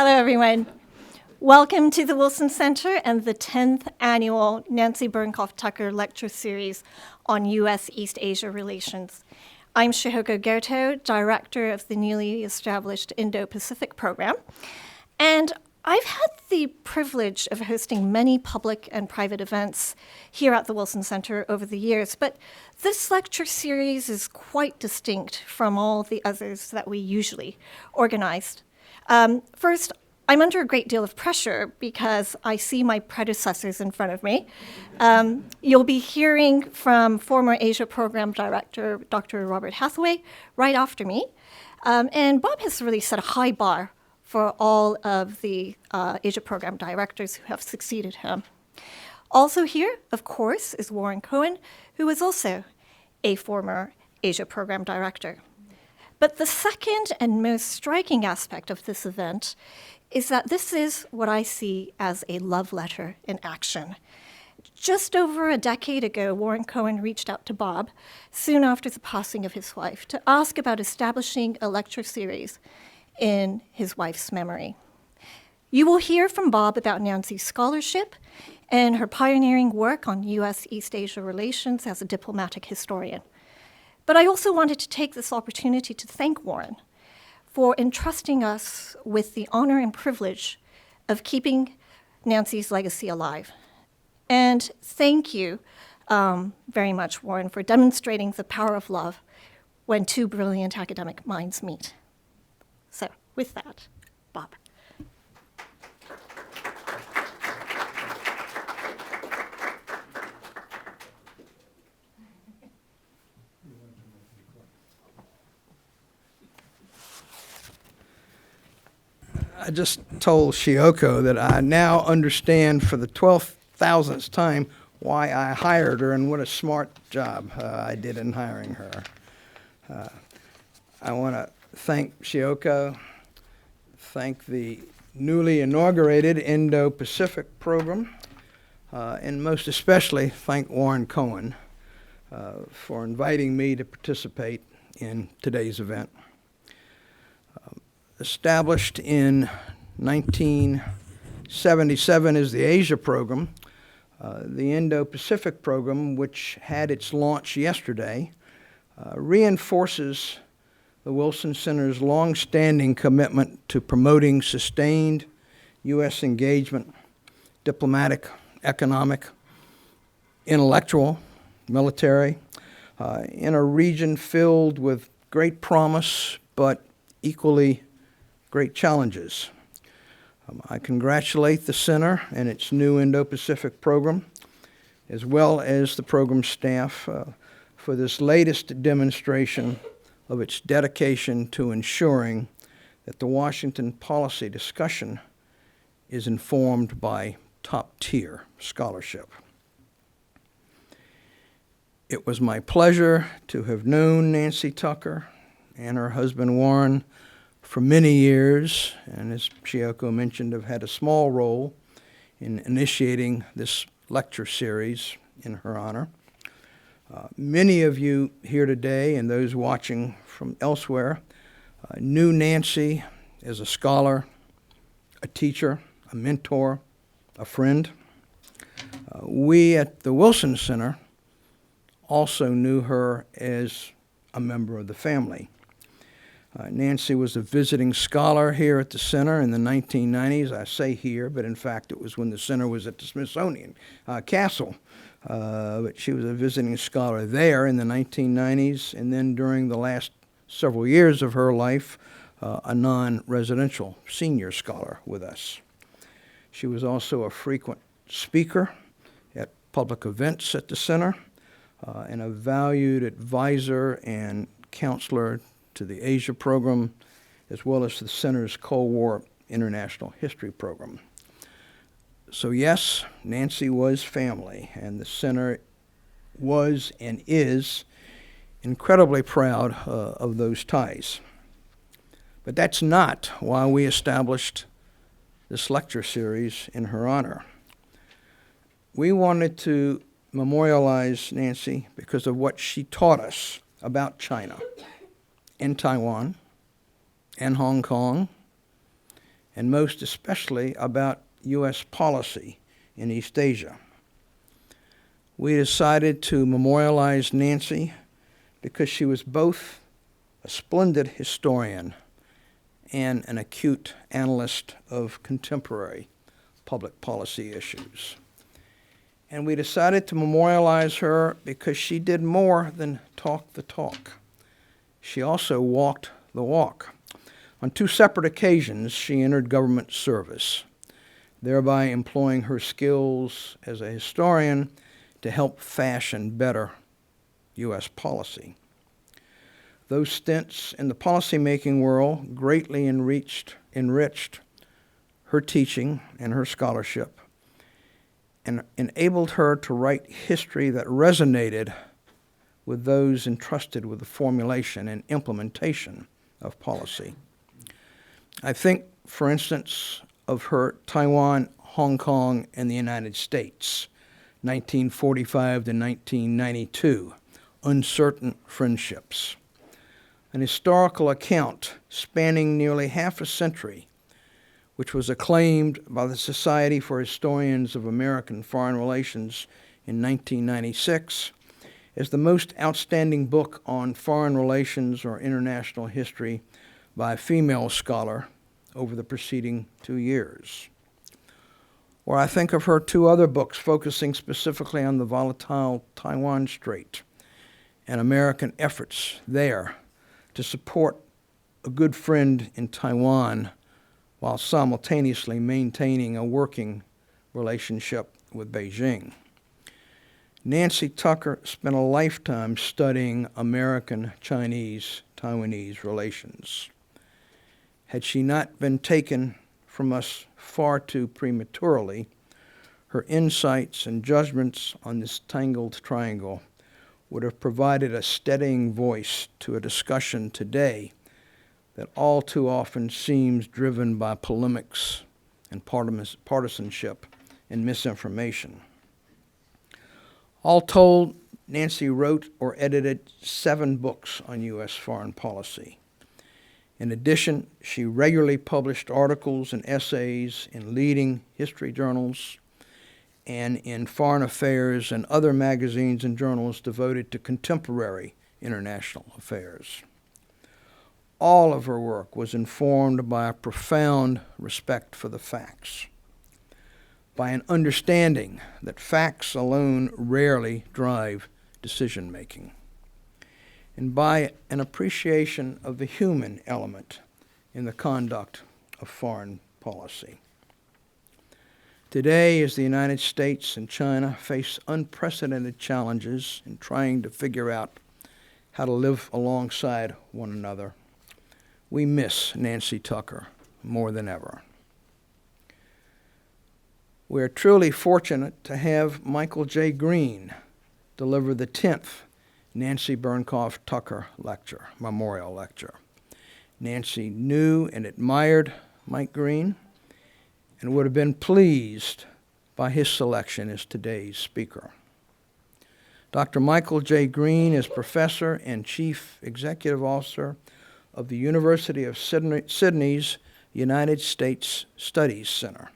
Hello, everyone. Welcome to the Wilson Center and the 10th Annual Nancy Bernkopf Tucker Lecture Series on U.S.-East Asia Relations. I'm Shihoko Goto, Director of the newly established Indo-Pacific Program, and I've had the privilege of hosting many public and private events here at the Wilson Center over the years, but this lecture series is quite distinct from all the others that we usually organized. First, I'm under a great deal of pressure because I see my predecessors in front of me. You'll be hearing from former Asia Program Director Dr. Robert Hathaway right after me. And Bob has really set a high bar for all of the Asia Program Directors who have succeeded him. Also here, of course, is Warren Cohen, who is also a former Asia Program Director. But the second and most striking aspect of this event is that this is what I see as a love letter in action. Just over a decade ago, Warren Cohen reached out to Bob, soon after the passing of his wife, to ask about establishing a lecture series in his wife's memory. You will hear from Bob about Nancy's scholarship and her pioneering work on U.S.-East Asia relations as a diplomatic historian. But I also wanted to take this opportunity to thank Warren for entrusting us with the honor and privilege of keeping Nancy's legacy alive. And thank you very much, Warren, for demonstrating the power of love when two brilliant academic minds meet. So with that, Bob. I just told Shihoko that I now understand for the 12,000th time why I hired her and what a smart job I did in hiring her. I want to thank Shihoko, thank the newly inaugurated Indo-Pacific program, and most especially thank Warren Cohen for inviting me to participate in today's event. Established in 1977 as the Asia Program, the Indo-Pacific Program, which had its launch yesterday, reinforces the Wilson Center's long-standing commitment to promoting sustained U.S. engagement, diplomatic, economic, intellectual, military, in a region filled with great promise, but equally great challenges. I congratulate the Center and its new Indo-Pacific program, as well as the program staff, for this latest demonstration of its dedication to ensuring that the Washington policy discussion is informed by top-tier scholarship. It was my pleasure to have known Nancy Tucker and her husband Warren for many years, and as Shihoko mentioned, have had a small role in initiating this lecture series in her honor. Many of you here today and those watching from elsewhere knew Nancy as a scholar, a teacher, a mentor, a friend. We at the Wilson Center also knew her as a member of the family. Nancy was a visiting scholar here at the Center in the 1990s. I say here, but in fact it was when the Center was at the Smithsonian Castle. But she was a visiting scholar there in the 1990s, and then during the last several years of her life, a non-residential senior scholar with us. She was also a frequent speaker at public events at the Center, and a valued advisor and counselor to the Asia program, as well as the Center's Cold War International History program. So yes, Nancy was family, and the Center was and is incredibly proud of those ties. But that's not why we established this lecture series in her honor. We wanted to memorialize Nancy because of what she taught us about China and Taiwan and Hong Kong and most especially about U.S. policy in East Asia. We decided to memorialize Nancy because she was both a splendid historian and an acute analyst of contemporary public policy issues. And we decided to memorialize her because she did more than talk the talk. She also walked the walk. On 2 separate occasions, she entered government service, thereby employing her skills as a historian to help fashion better U.S. policy. Those stints in the policymaking world greatly enriched her teaching and her scholarship, and enabled her to write history that resonated with those entrusted with the formulation and implementation of policy. I think, for instance, of her Taiwan, Hong Kong, and the United States, 1945 to 1992, uncertain friendships. An historical account spanning nearly half a century, which was acclaimed by the Society for Historians of American Foreign Relations in 1996 as the most outstanding book on foreign relations or international history by a female scholar over the preceding 2 years. Or I think of her 2 other books focusing specifically on the volatile Taiwan Strait and American efforts there to support a good friend in Taiwan while simultaneously maintaining a working relationship with Beijing. Nancy Tucker spent a lifetime studying American-Chinese-Taiwanese relations. Had she not been taken from us far too prematurely, her insights and judgments on this tangled triangle would have provided a steadying voice to a discussion today that all too often seems driven by polemics and partisanship and misinformation. All told, Nancy wrote or edited 7 books on U.S. foreign policy. In addition, she regularly published articles and essays in leading history journals and in foreign affairs and other magazines and journals devoted to contemporary international affairs. All of her work was informed by a profound respect for the facts, by an understanding that facts alone rarely drive decision-making, and by an appreciation of the human element in the conduct of foreign policy. Today, as the United States and China face unprecedented challenges in trying to figure out how to live alongside one another, we miss Nancy Tucker more than ever. We are truly fortunate to have Michael J. Green deliver the 10th Nancy Bernkopf Tucker Lecture, Memorial Lecture. Nancy knew and admired Mike Green and would have been pleased by his selection as today's speaker. Dr. Michael J. Green is professor and chief executive officer of the University of Sydney's United States Studies Center.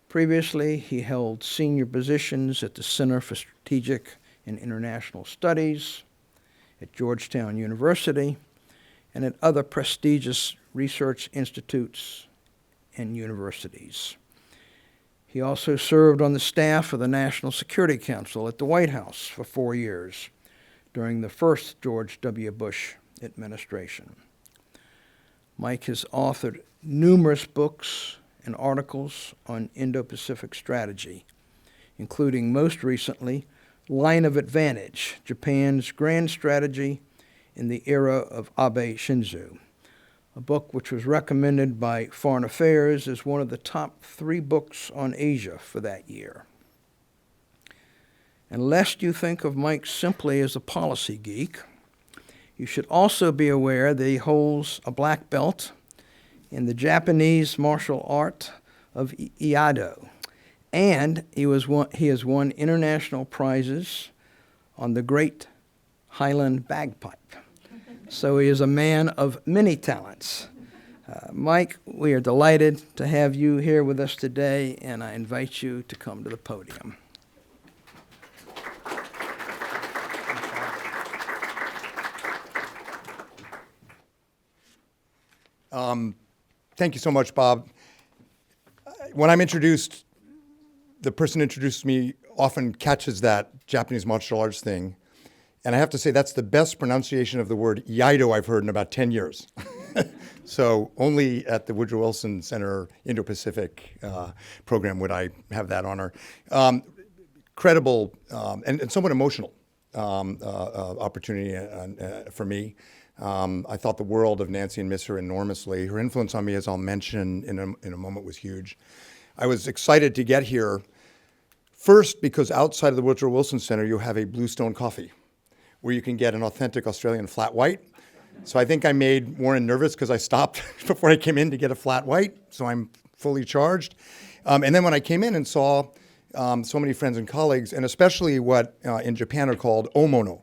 Previously, he held senior positions at the Center for Strategic and International Studies at Georgetown University and at other prestigious research institutes and universities. He also served on the staff of the National Security Council at the White House for 4 years during the first George W. Bush administration. Mike has authored numerous books and articles on Indo-Pacific strategy, including most recently Line of Advantage, Japan's Grand Strategy in the Era of Abe Shinzo, a book which was recommended by Foreign Affairs as one of the top 3 books on Asia for that year. And lest you think of Mike simply as a policy geek, you should also be aware that he holds a black belt in the Japanese martial art of Iaido, and he has won international prizes on the Great Highland Bagpipe. So he is a man of many talents. Mike, we are delighted to have you here with us today, and I invite you to come to the podium. Thank you so much, Bob. When I'm introduced, the person who introduced me often catches that Japanese martial arts thing. And I have to say, that's the best pronunciation of the word Iaido I've heard in about 10 years. So only at the Woodrow Wilson Center Indo-Pacific program would I have that honor. Credible and somewhat emotional opportunity for me. I thought the world of Nancy and miss her enormously. Her influence on me, as I'll mention in a moment, was huge. I was excited to get here, first because outside of the Woodrow Wilson Center, you have a Bluestone coffee, where you can get an authentic Australian flat white. So I think I made Warren nervous because I stopped before I came in to get a flat white, so I'm fully charged. And then when I came in and saw so many friends and colleagues, and especially what in Japan are called omono,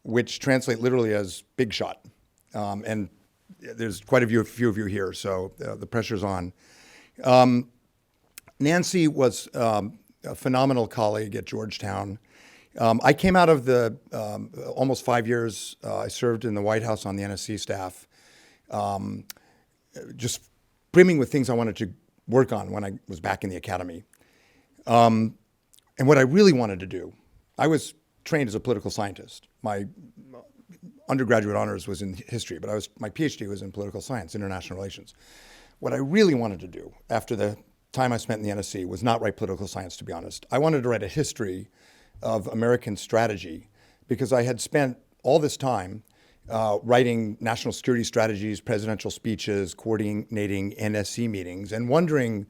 which translate literally as big shot. And there's quite a few of you here, so the pressure's on. Nancy was a phenomenal colleague at Georgetown. I came out of the almost 5 years I served in the White House on the NSC staff, just brimming with things I wanted to work on when I was back in the academy. And what I really wanted to do, I was trained as a political scientist. My undergraduate honors was in history, but my PhD was in political science, international relations. What I really wanted to do after the time I spent in the NSC was not write political science, to be honest. I wanted to write a history of American strategy because I had spent all this time writing national security strategies, presidential speeches, coordinating NSC meetings, and wondering,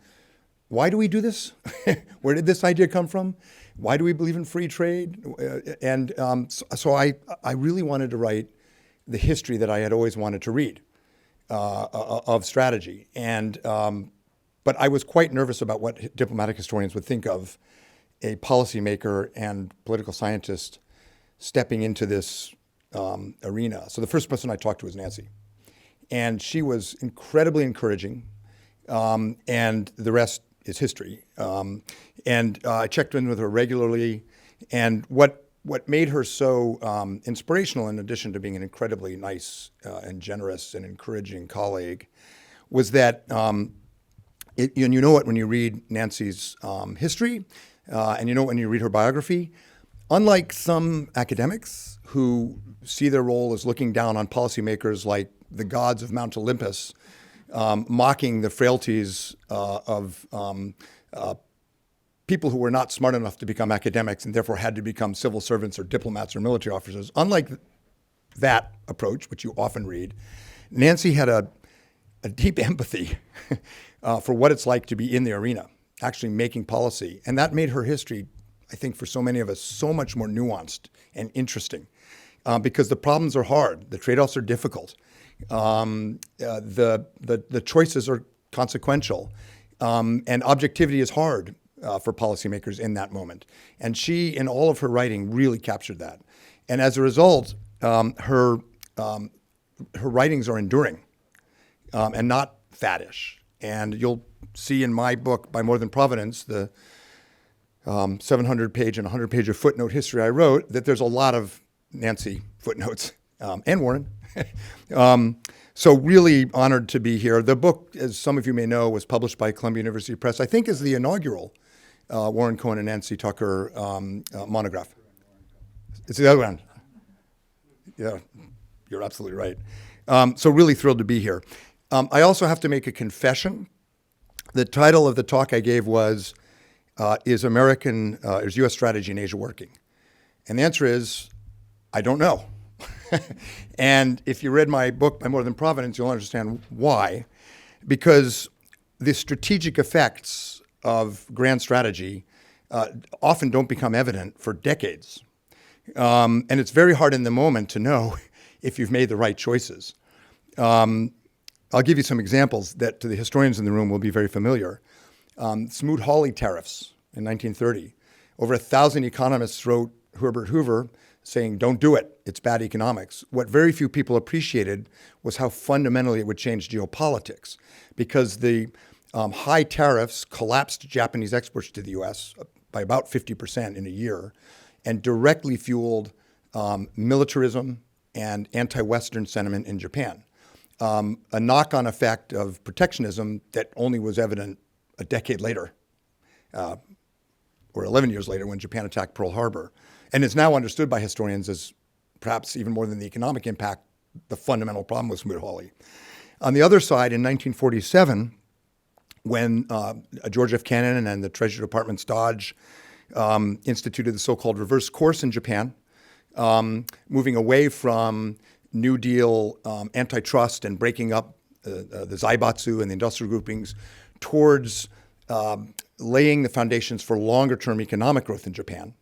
why do we do this? Where did this idea come from? Why do we believe in free trade? So I really wanted to write the history that I had always wanted to read of strategy. But I was quite nervous about what diplomatic historians would think of a policymaker and political scientist stepping into this arena. So the first person I talked to was Nancy. And she was incredibly encouraging, and the rest is history. I checked in with her regularly, and what made her so inspirational, in addition to being an incredibly nice and generous and encouraging colleague, was that and you know it when you read Nancy's history, and you know it when you read her biography. Unlike some academics who see their role as looking down on policymakers like the gods of Mount Olympus, mocking the frailties of people who were not smart enough to become academics and therefore had to become civil servants or diplomats or military officers. Unlike that approach, which you often read, Nancy had a deep empathy for what it's like to be in the arena, actually making policy. And that made her history, I think, for so many of us, so much more nuanced and interesting because the problems are hard, the trade-offs are difficult, the choices are consequential, and objectivity is hard for policymakers in that moment. And she, in all of her writing, really captured that. And as a result, her writings are enduring and not faddish. And you'll see in my book, By More Than Providence, the 700-page and 100-page of footnote history I wrote, that there's a lot of Nancy footnotes, and Warren. So really honored to be here. The book, as some of you may know, was published by Columbia University Press, I think is the inaugural Warren Cohen and Nancy Tucker monograph. It's the other one. Yeah, you're absolutely right. So really thrilled to be here. I also have to make a confession. The title of the talk I gave was, is U.S. strategy in Asia working? And the answer is, I don't know. And if you read my book, By More Than Providence, you'll understand why. Because the strategic effects of grand strategy often don't become evident for decades. And it's very hard in the moment to know if you've made the right choices. I'll give you some examples that to the historians in the room will be very familiar. Smoot-Hawley tariffs in 1930. Over 1,000 economists wrote Herbert Hoover saying, don't do it, it's bad economics. What very few people appreciated was how fundamentally it would change geopolitics, because the high tariffs collapsed Japanese exports to the US by about 50% in a year and directly fueled militarism and anti-Western sentiment in Japan. A knock-on effect of protectionism that only was evident a decade later, or 11 years later when Japan attacked Pearl Harbor. And it's now understood by historians as perhaps even more than the economic impact, the fundamental problem with Smoot-Hawley. On the other side, in 1947, when George F. Kennan and the Treasury Department's Dodge instituted the so-called reverse course in Japan, moving away from New Deal antitrust and breaking up the zaibatsu and the industrial groupings towards laying the foundations for longer-term economic growth in Japan,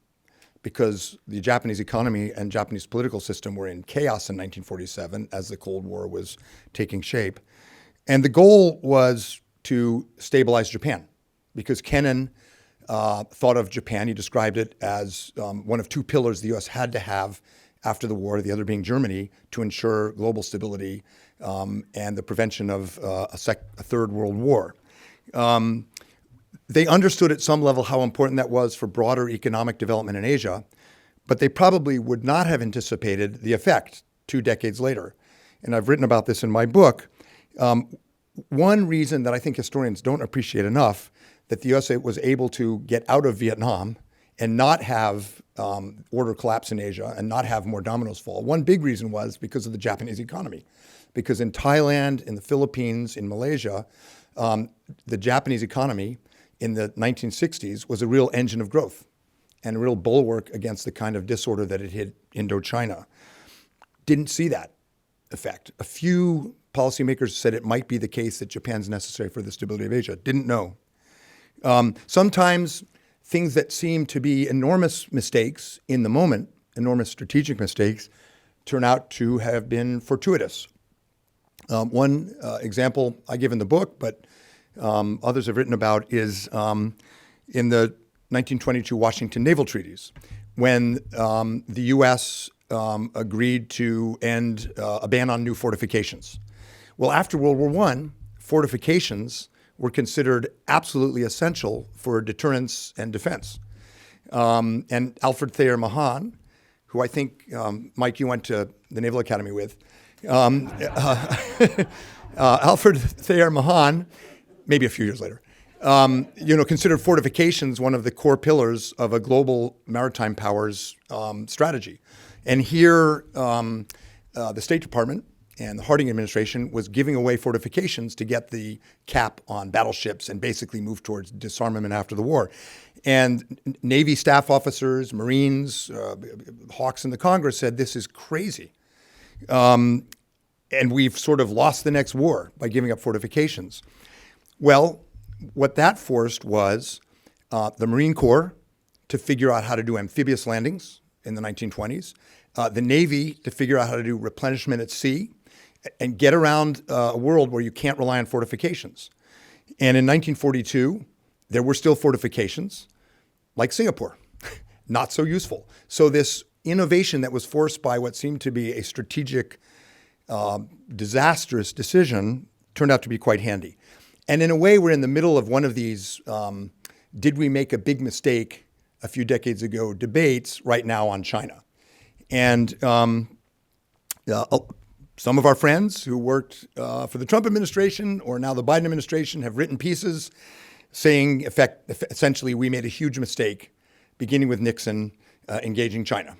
because the Japanese economy and Japanese political system were in chaos in 1947 as the Cold War was taking shape. And the goal was to stabilize Japan, because Kennan thought of Japan, he described it as one of two pillars the U.S. had to have after the war, the other being Germany, to ensure global stability and the prevention of a third world war. They understood at some level how important that was for broader economic development in Asia, but they probably would not have anticipated the effect 2 decades later. And I've written about this in my book. One reason that I think historians don't appreciate enough that the USA was able to get out of Vietnam and not have order collapse in Asia and not have more dominoes fall. One big reason was because of the Japanese economy. Because in Thailand, in the Philippines, in Malaysia, the Japanese economy in the 1960s was a real engine of growth and a real bulwark against the kind of disorder that had hit Indochina. Didn't see that effect. A few policymakers said it might be the case that Japan's necessary for the stability of Asia. Didn't know. Sometimes things that seem to be enormous mistakes in the moment, enormous strategic mistakes, turn out to have been fortuitous. One example I give in the book, but others have written about, is in the 1922 Washington Naval Treaties, when the U.S. Agreed to end a ban on new fortifications. Well, after World War I, fortifications were considered absolutely essential for deterrence and defense. And Alfred Thayer Mahan, who I think, Mike, you went to the Naval Academy with, Alfred Thayer Mahan, maybe a few years later, considered fortifications one of the core pillars of a global maritime powers strategy. And here, the State Department and the Harding administration was giving away fortifications to get the cap on battleships and basically move towards disarmament after the war. And Navy staff officers, Marines, hawks in the Congress said, this is crazy. And we've sort of lost the next war by giving up fortifications. Well, what that forced was the Marine Corps to figure out how to do amphibious landings in the 1920s, the Navy to figure out how to do replenishment at sea, and get around a world where you can't rely on fortifications. And in 1942, there were still fortifications, like Singapore, not so useful. So this innovation that was forced by what seemed to be a strategic, disastrous decision turned out to be quite handy. And in a way, we're in the middle of one of these did we make a big mistake a few decades ago debates right now on China. And some of our friends who worked for the Trump administration or now the Biden administration have written pieces saying essentially we made a huge mistake beginning with Nixon engaging China.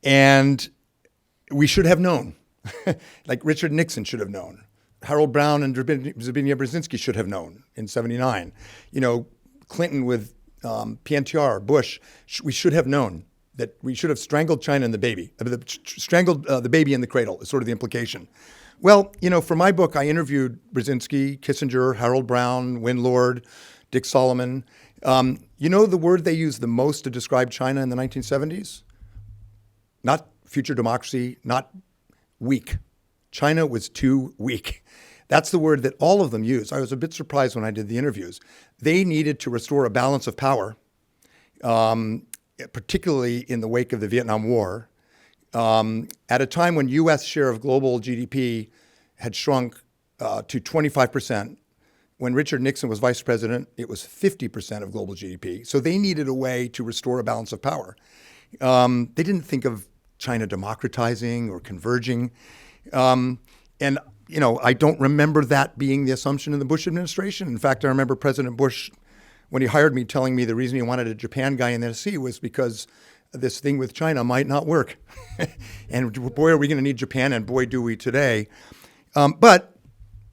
And we should have known, like Richard Nixon should have known. Harold Brown and Zbigniew Brzezinski should have known in '79. Clinton with PNTR, Bush, we should have known that we should have strangled China and the baby, strangled the baby in the cradle is sort of the implication. Well, for my book, I interviewed Brzezinski, Kissinger, Harold Brown, Windlord, Dick Solomon. The word they used the most to describe China in the 1970s? Not future democracy, not weak. China was too weak. That's the word that all of them used. I was a bit surprised when I did the interviews. They needed to restore a balance of power particularly in the wake of the Vietnam War, at a time when U.S. share of global GDP had shrunk to 25%. When Richard Nixon was vice president, it was 50% of global GDP. So they needed a way to restore a balance of power. They didn't think of China democratizing or converging. And, I don't remember that being the assumption in the Bush administration. In fact, I remember President Bush, when he hired me, telling me the reason he wanted a Japan guy in the sea was because this thing with China might not work. And boy, are we going to need Japan, and boy, do we today. But,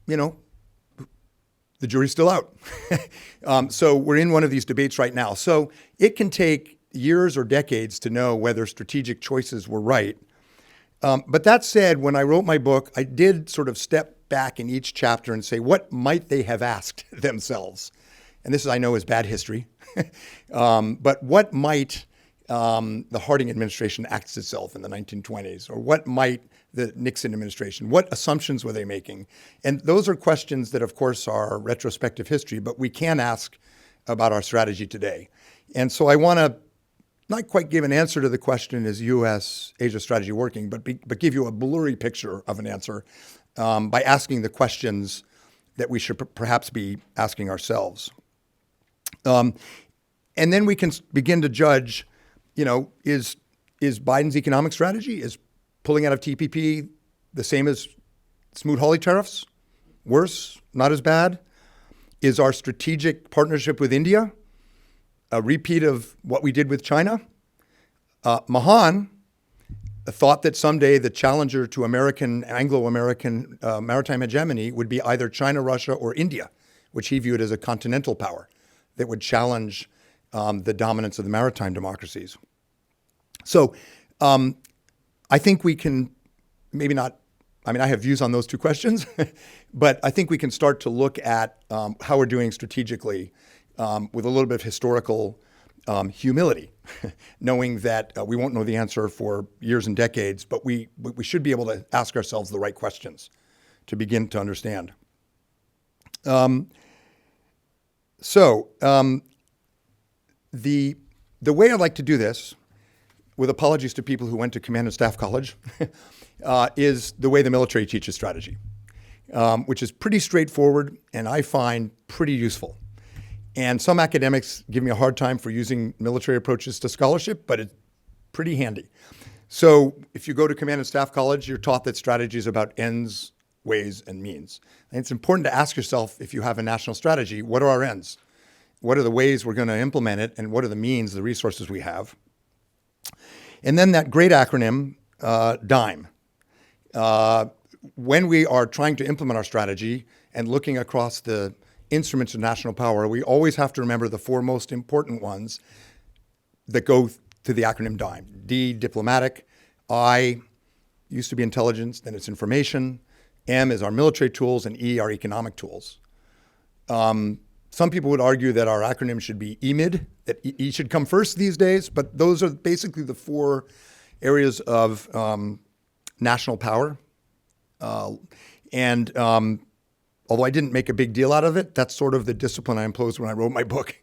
the jury's still out. So we're in one of these debates right now. So it can take years or decades to know whether strategic choices were right. But that said, when I wrote my book, I did sort of step back in each chapter and say, what might they have asked themselves? And this, I know, is bad history. But what might the Harding administration ask itself in the 1920s? Or what might the Nixon administration, what assumptions were they making? And those are questions that, of course, are retrospective history, but we can ask about our strategy today. And so I want to not quite give an answer to the question, is U.S.-Asia strategy working, but give you a blurry picture of an answer by asking the questions that we should perhaps be asking ourselves. And then we can begin to judge, is Biden's economic strategy, is pulling out of TPP the same as Smoot-Hawley tariffs? Worse? Not as bad? Is our strategic partnership with India a repeat of what we did with China? Mahan thought that someday the challenger to Anglo-American maritime hegemony would be either China, Russia, or India, which he viewed as a continental power that would challenge the dominance of the maritime democracies. So I think we can maybe not, I have views on those two questions, but I think we can start to look at how we're doing strategically with a little bit of historical humility, knowing that we won't know the answer for years and decades, but we should be able to ask ourselves the right questions to begin to understand. The way I'd like to do this, with apologies to people who went to Command and Staff College, is the way the military teaches strategy, which is pretty straightforward and I find pretty useful. And some academics give me a hard time for using military approaches to scholarship, but it's pretty handy. So if you go to Command and Staff College, you're taught that strategy is about ends, ways, and means. And it's important to ask yourself, if you have a national strategy, what are our ends? What are the ways we're going to implement it? And what are the means, the resources we have? And then that great acronym, DIME. When we are trying to implement our strategy and looking across the instruments of national power, we always have to remember the four most important ones that go to the acronym DIME. D, diplomatic. I, used to be intelligence, then it's information. M is our military tools, and E, our economic tools. Some people would argue that our acronym should be EMID, that E should come first these days, but those are basically the four areas of national power. Although I didn't make a big deal out of it, that's sort of the discipline I imposed when I wrote my book,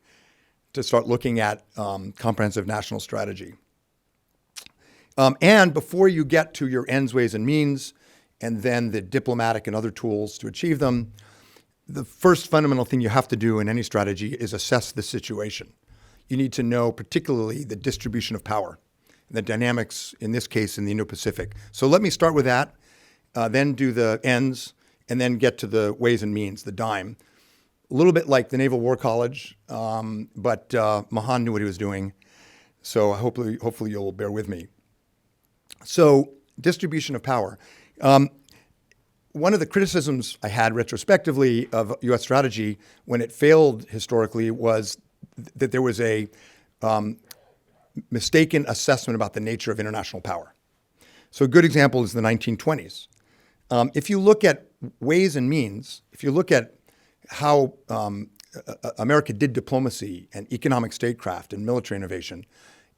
to start looking at comprehensive national strategy. And before you get to your ends, ways, and means, and then the diplomatic and other tools to achieve them, the first fundamental thing you have to do in any strategy is assess the situation. You need to know particularly the distribution of power, the dynamics, in this case, in the Indo-Pacific. So let me start with that, then do the ends, and then get to the ways and means, the DIME. A little bit like the Naval War College, but Mahan knew what he was doing. So hopefully you'll bear with me. So distribution of power. One of the criticisms I had retrospectively of U.S. strategy when it failed historically was that there was a mistaken assessment about the nature of international power. So a good example is the 1920s. If you look at ways and means, if you look at how America did diplomacy and economic statecraft and military innovation,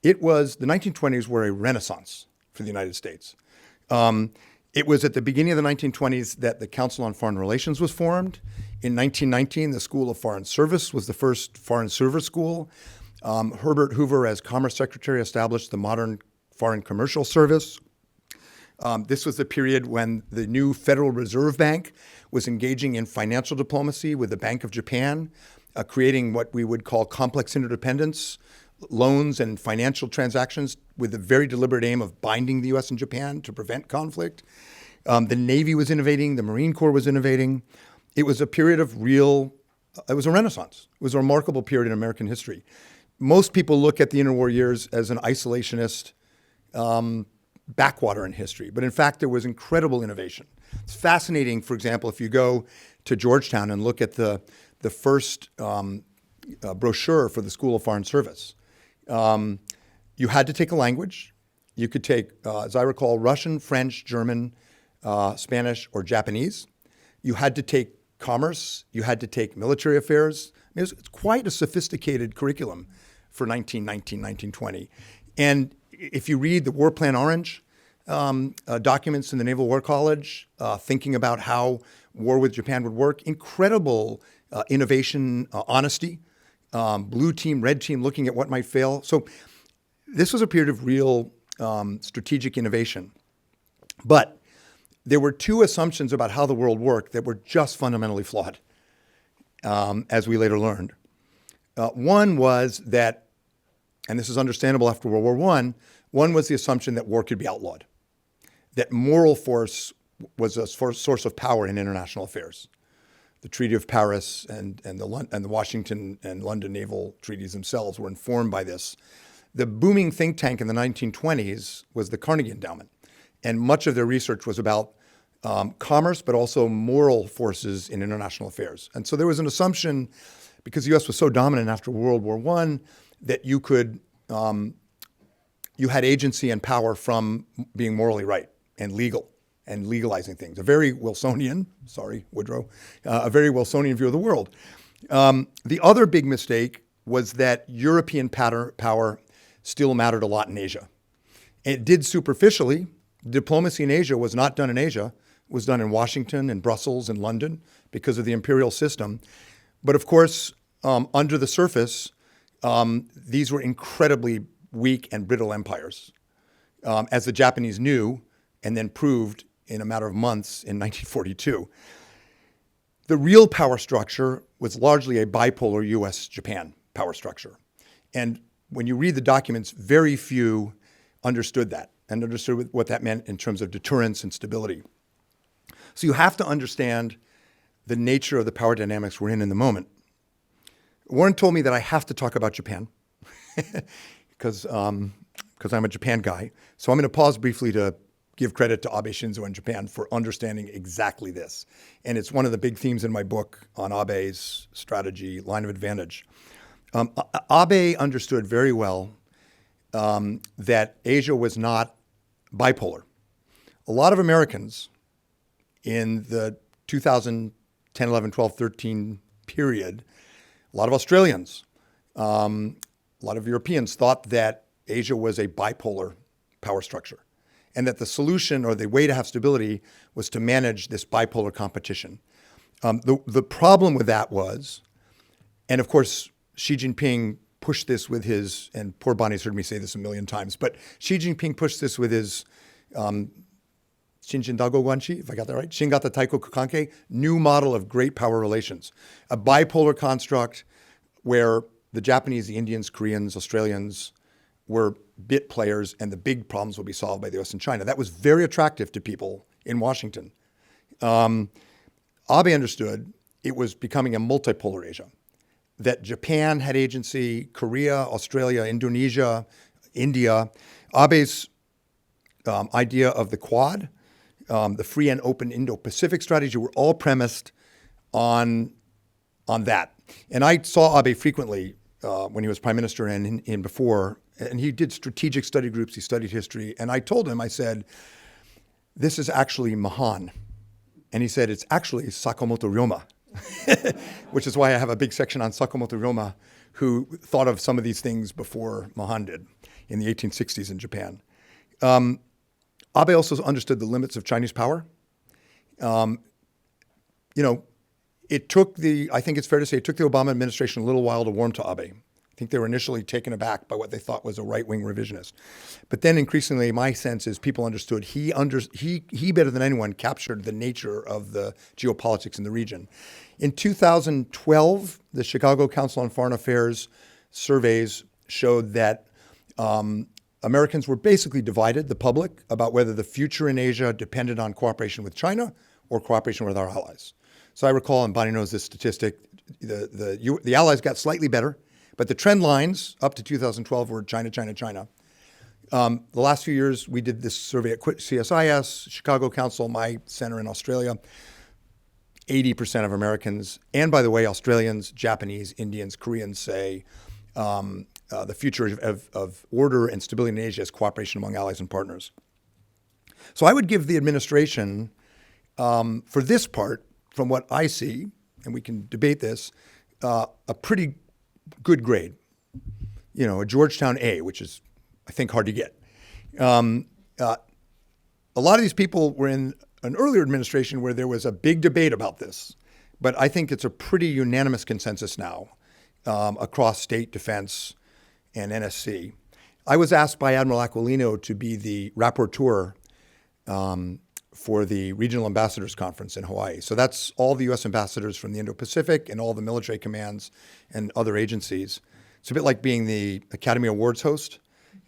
the 1920s were a renaissance for the United States. It was at the beginning of the 1920s that the Council on Foreign Relations was formed. In 1919, the School of Foreign Service was the first foreign service school. Herbert Hoover, as Commerce Secretary, established the modern Foreign Commercial Service. This was the period when the new Federal Reserve Bank was engaging in financial diplomacy with the Bank of Japan, creating what we would call complex interdependence, loans and financial transactions with the very deliberate aim of binding the U.S. and Japan to prevent conflict. The Navy was innovating. The Marine Corps was innovating. It was a period of it was a renaissance. It was a remarkable period in American history. Most people look at the interwar years as an isolationist backwater in history. But in fact, there was incredible innovation. It's fascinating, for example, if you go to Georgetown and look at the first brochure for the School of Foreign Service. You had to take a language. You could take, as I recall, Russian, French, German, Spanish, or Japanese. You had to take commerce. You had to take military affairs. I mean, it's quite a sophisticated curriculum for 1919, 1920. And if you read the War Plan Orange documents in the Naval War College, thinking about how war with Japan would work, incredible innovation, honesty, blue team, red team, looking at what might fail. So this was a period of real strategic innovation. But there were two assumptions about how the world worked that were just fundamentally flawed, as we later learned. One was that, and this is understandable after World War I, one was the assumption that war could be outlawed, that moral force was a source of power in international affairs. The Treaty of Paris and the Washington and London naval treaties themselves were informed by this. The booming think tank in the 1920s was the Carnegie Endowment, and much of their research was about commerce, but also moral forces in international affairs. And so there was an assumption, because the U.S. was so dominant after World War I, that you could, you had agency and power from being morally right and legal and legalizing things. A very Wilsonian, sorry, Woodrow, a very Wilsonian view of the world. The other big mistake was that European power still mattered a lot in Asia. It did superficially. Diplomacy in Asia was not done in Asia. It was done in Washington and Brussels and London because of the imperial system. But of course, under the surface, these were incredibly weak and brittle empires, as the Japanese knew and then proved in a matter of months in 1942. The real power structure was largely a bipolar US-Japan power structure. And when you read the documents, very few understood that and understood what that meant in terms of deterrence and stability. So you have to understand the nature of the power dynamics we're in the moment. Warren told me that I have to talk about Japan because I'm a Japan guy. So I'm going to pause briefly to give credit to Abe Shinzo and Japan for understanding exactly this. And it's one of the big themes in my book on Abe's strategy, line of advantage. Abe understood very well that Asia was not bipolar. A lot of Americans in the 2010, 11, 12, 13 period, a lot of Australians, a lot of Europeans thought that Asia was a bipolar power structure and that the solution or the way to have stability was to manage this bipolar competition. The problem with that was, and of course, Xi Jinping pushed this with his, and poor Bonnie's heard me say this a million times, but Xi Jinping pushed this with his Shinshin Dago Guanxi, if I got that right, Shingata Taiko Kukanke, new model of great power relations. A bipolar construct where the Japanese, the Indians, Koreans, Australians were bit players and the big problems will be solved by the US and China. That was very attractive to people in Washington. Abe understood it was becoming a multipolar Asia, that Japan had agency, Korea, Australia, Indonesia, India. Abe's idea of the Quad, the free and open Indo-Pacific strategy were all premised on that. And I saw Abe frequently when he was prime minister and in before, and he did strategic study groups, he studied history. And I told him, I said, this is actually Mahan. And he said, it's actually Sakamoto Ryoma, which is why I have a big section on Sakamoto Ryoma, who thought of some of these things before Mahan did in the 1860s in Japan. Abe also understood the limits of Chinese power. It took I think it's fair to say, it took the Obama administration a little while to warm to Abe. think they were initially taken aback by what they thought was a right-wing revisionist. But then increasingly, my sense is people understood he better than anyone captured the nature of the geopolitics in the region. In 2012, the Chicago Council on Foreign Affairs surveys showed that Americans were basically divided, the public, about whether the future in Asia depended on cooperation with China or cooperation with our allies. So I recall, and Bonnie knows this statistic, the allies got slightly better, but the trend lines up to 2012 were China, China, China. The last few years, we did this survey at CSIS, Chicago Council, my center in Australia. 80% of Americans, and by the way, Australians, Japanese, Indians, Koreans say the future of order and stability in Asia is cooperation among allies and partners. So I would give the administration, for this part, from what I see, and we can debate this, a pretty good grade. You know, a Georgetown A, which is, I think, hard to get. A lot of these people were in an earlier administration where there was a big debate about this, but I think it's a pretty unanimous consensus now across state, defense, and NSC. I was asked by Admiral Aquilino to be the rapporteur for the Regional Ambassadors Conference in Hawaii. So that's all the U.S. ambassadors from the Indo-Pacific and all the military commands and other agencies. It's a bit like being the Academy Awards host.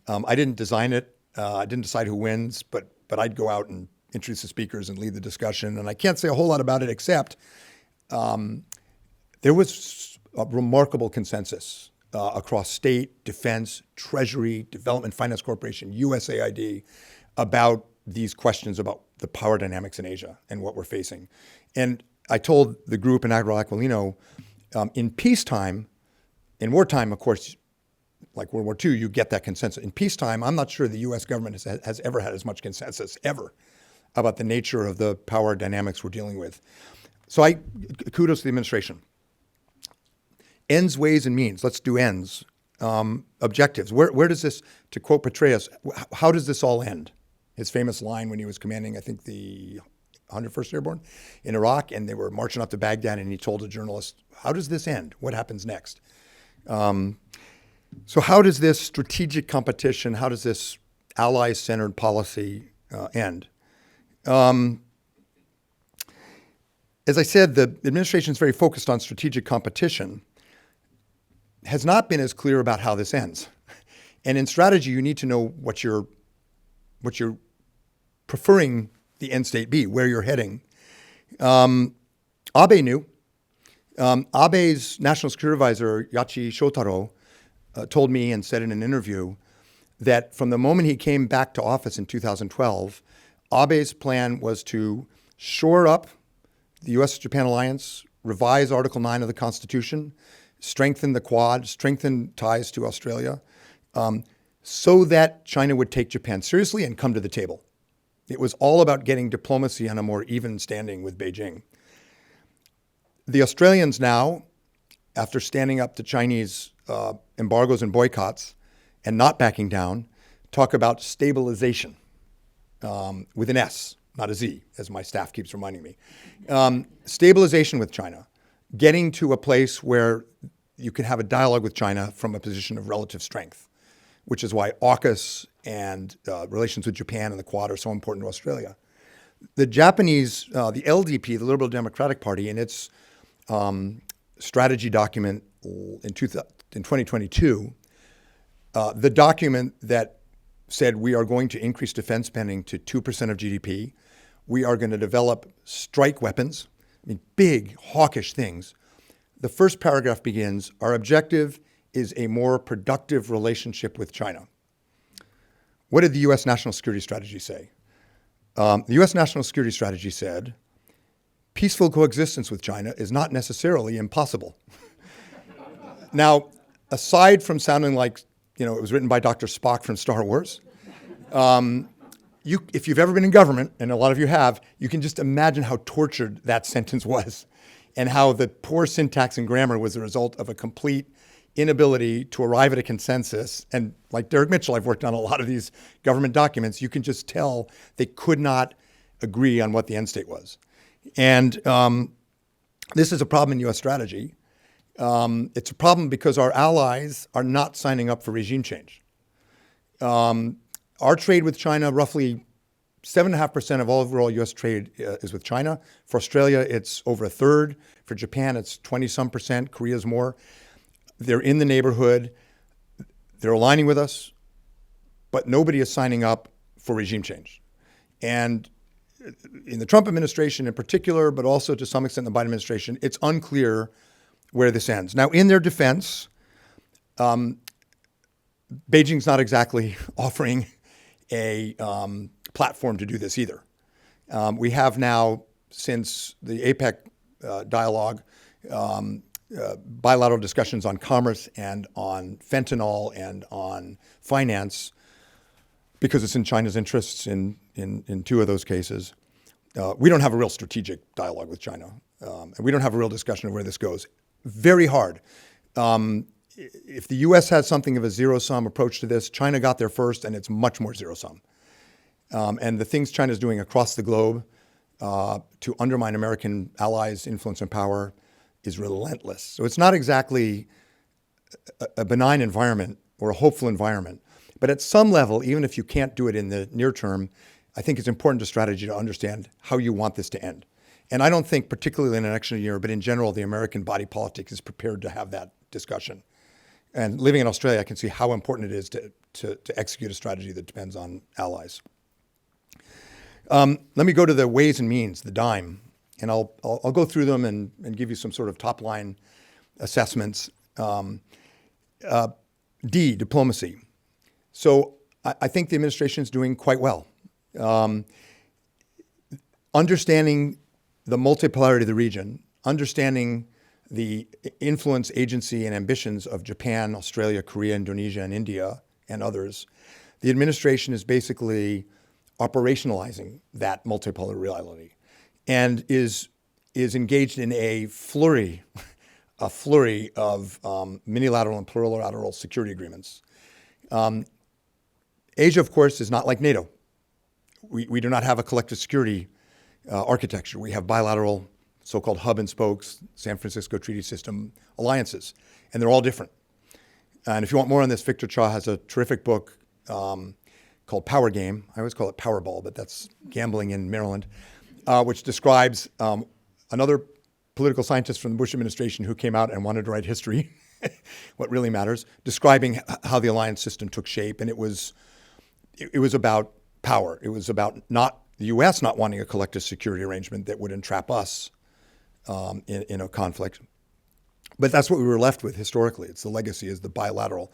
I didn't design it. I didn't decide who wins, but I'd go out and introduce the speakers and lead the discussion. And I can't say a whole lot about it except there was a remarkable consensus across state, defense, treasury, development finance corporation, USAID, about these questions about the power dynamics in Asia and what we're facing. And I told the group and Admiral Aquilino, in peacetime, in wartime, of course, like World War II, you get that consensus. In peacetime, I'm not sure the U.S. government has ever had as much consensus, ever, about the nature of the power dynamics we're dealing with. So kudos to the administration. Ends, ways, and means. Let's do ends. Objectives. Where does this, to quote Petraeus, how does this all end? His famous line when he was commanding, I think, the 101st Airborne in Iraq, and they were marching up to Baghdad, and he told a journalist, how does this end? What happens next? So how does this strategic competition, how does this ally-centered policy end? As I said, the administration is very focused on strategic competition, has not been as clear about how this ends. And in strategy, you need to know what you're preferring the end state be, where you're heading. Abe knew. Abe's national security advisor, Yachi Shotaro, told me and said in an interview that from the moment he came back to office in 2012, Abe's plan was to shore up the US-Japan alliance, revise Article 9 of the Constitution, strengthen the Quad, strengthen ties to Australia, so that China would take Japan seriously and come to the table. It was all about getting diplomacy on a more even standing with Beijing. The Australians now, after standing up to Chinese embargoes and boycotts and not backing down, talk about stabilization with an S, not a Z, as my staff keeps reminding me. Stabilization with China, getting to a place where you can have a dialogue with China from a position of relative strength, which is why AUKUS and relations with Japan and the Quad are so important to Australia. The Japanese, the LDP, the Liberal Democratic Party, in its strategy document in 2022, the document that said we are going to increase defense spending to 2% of GDP, we are going to develop strike weapons, I mean, big, hawkish things. The first paragraph begins, our objective is a more productive relationship with China. What did the U.S. National Security Strategy say? The U.S. National Security Strategy said, peaceful coexistence with China is not necessarily impossible. Now, aside from sounding like, it was written by Dr. Spock from Star Wars, if you've ever been in government, and a lot of you have, you can just imagine how tortured that sentence was and how the poor syntax and grammar was the result of a complete inability to arrive at a consensus. And like Derek Mitchell, I've worked on a lot of these government documents. You can just tell they could not agree on what the end state was. And this is a problem in U.S. strategy. It's a problem because our allies are not signing up for regime change. Our trade with China, roughly 7.5% of all overall U.S. trade is with China. For Australia, it's over a third. For Japan, it's 20-some%. Korea's more. They're in the neighborhood. They're aligning with us, but nobody is signing up for regime change. And in the Trump administration in particular, but also to some extent in the Biden administration, it's unclear where this ends. Now, in their defense, Beijing's not exactly offering a platform to do this either. We have now, since the APEC dialogue, bilateral discussions on commerce and on fentanyl and on finance, because it's in China's interests in two of those cases. We don't have a real strategic dialogue with China, and we don't have a real discussion of where this goes. Very hard. If the U.S. has something of a zero-sum approach to this, China got there first, and it's much more zero-sum. And the things China's doing across the globe to undermine American allies' influence and power is relentless. So it's not exactly a benign environment or a hopeful environment. But at some level, even if you can't do it in the near term, I think it's important to strategy to understand how you want this to end. And I don't think, particularly in an election year, but in general, the American body politic is prepared to have that discussion. And living in Australia, I can see how important it is to execute a strategy that depends on allies. Let me go to the ways and means, the dime, and I'll go through them and give you some sort of top line assessments. D, diplomacy. So I think the administration is doing quite well. Understanding the multipolarity of the region, understanding the influence, agency, and ambitions of Japan, Australia, Korea, Indonesia, and India, and others, the administration is basically operationalizing that multipolar reality and is engaged in a flurry of minilateral and plurilateral security agreements. Asia, of course, is not like NATO. We do not have a collective security architecture. We have bilateral, so-called hub and spokes, San Francisco Treaty System alliances, and they're all different. And if you want more on this, Victor Cha has a terrific book called Power Game. I always call it Powerball, but that's gambling in Maryland, which describes another political scientist from the Bush administration who came out and wanted to write history, what really matters, describing how the alliance system took shape. And it was about power. It was about not the U.S. not wanting a collective security arrangement that would entrap us in a conflict. But that's what we were left with historically. It's the legacy is the bilateral.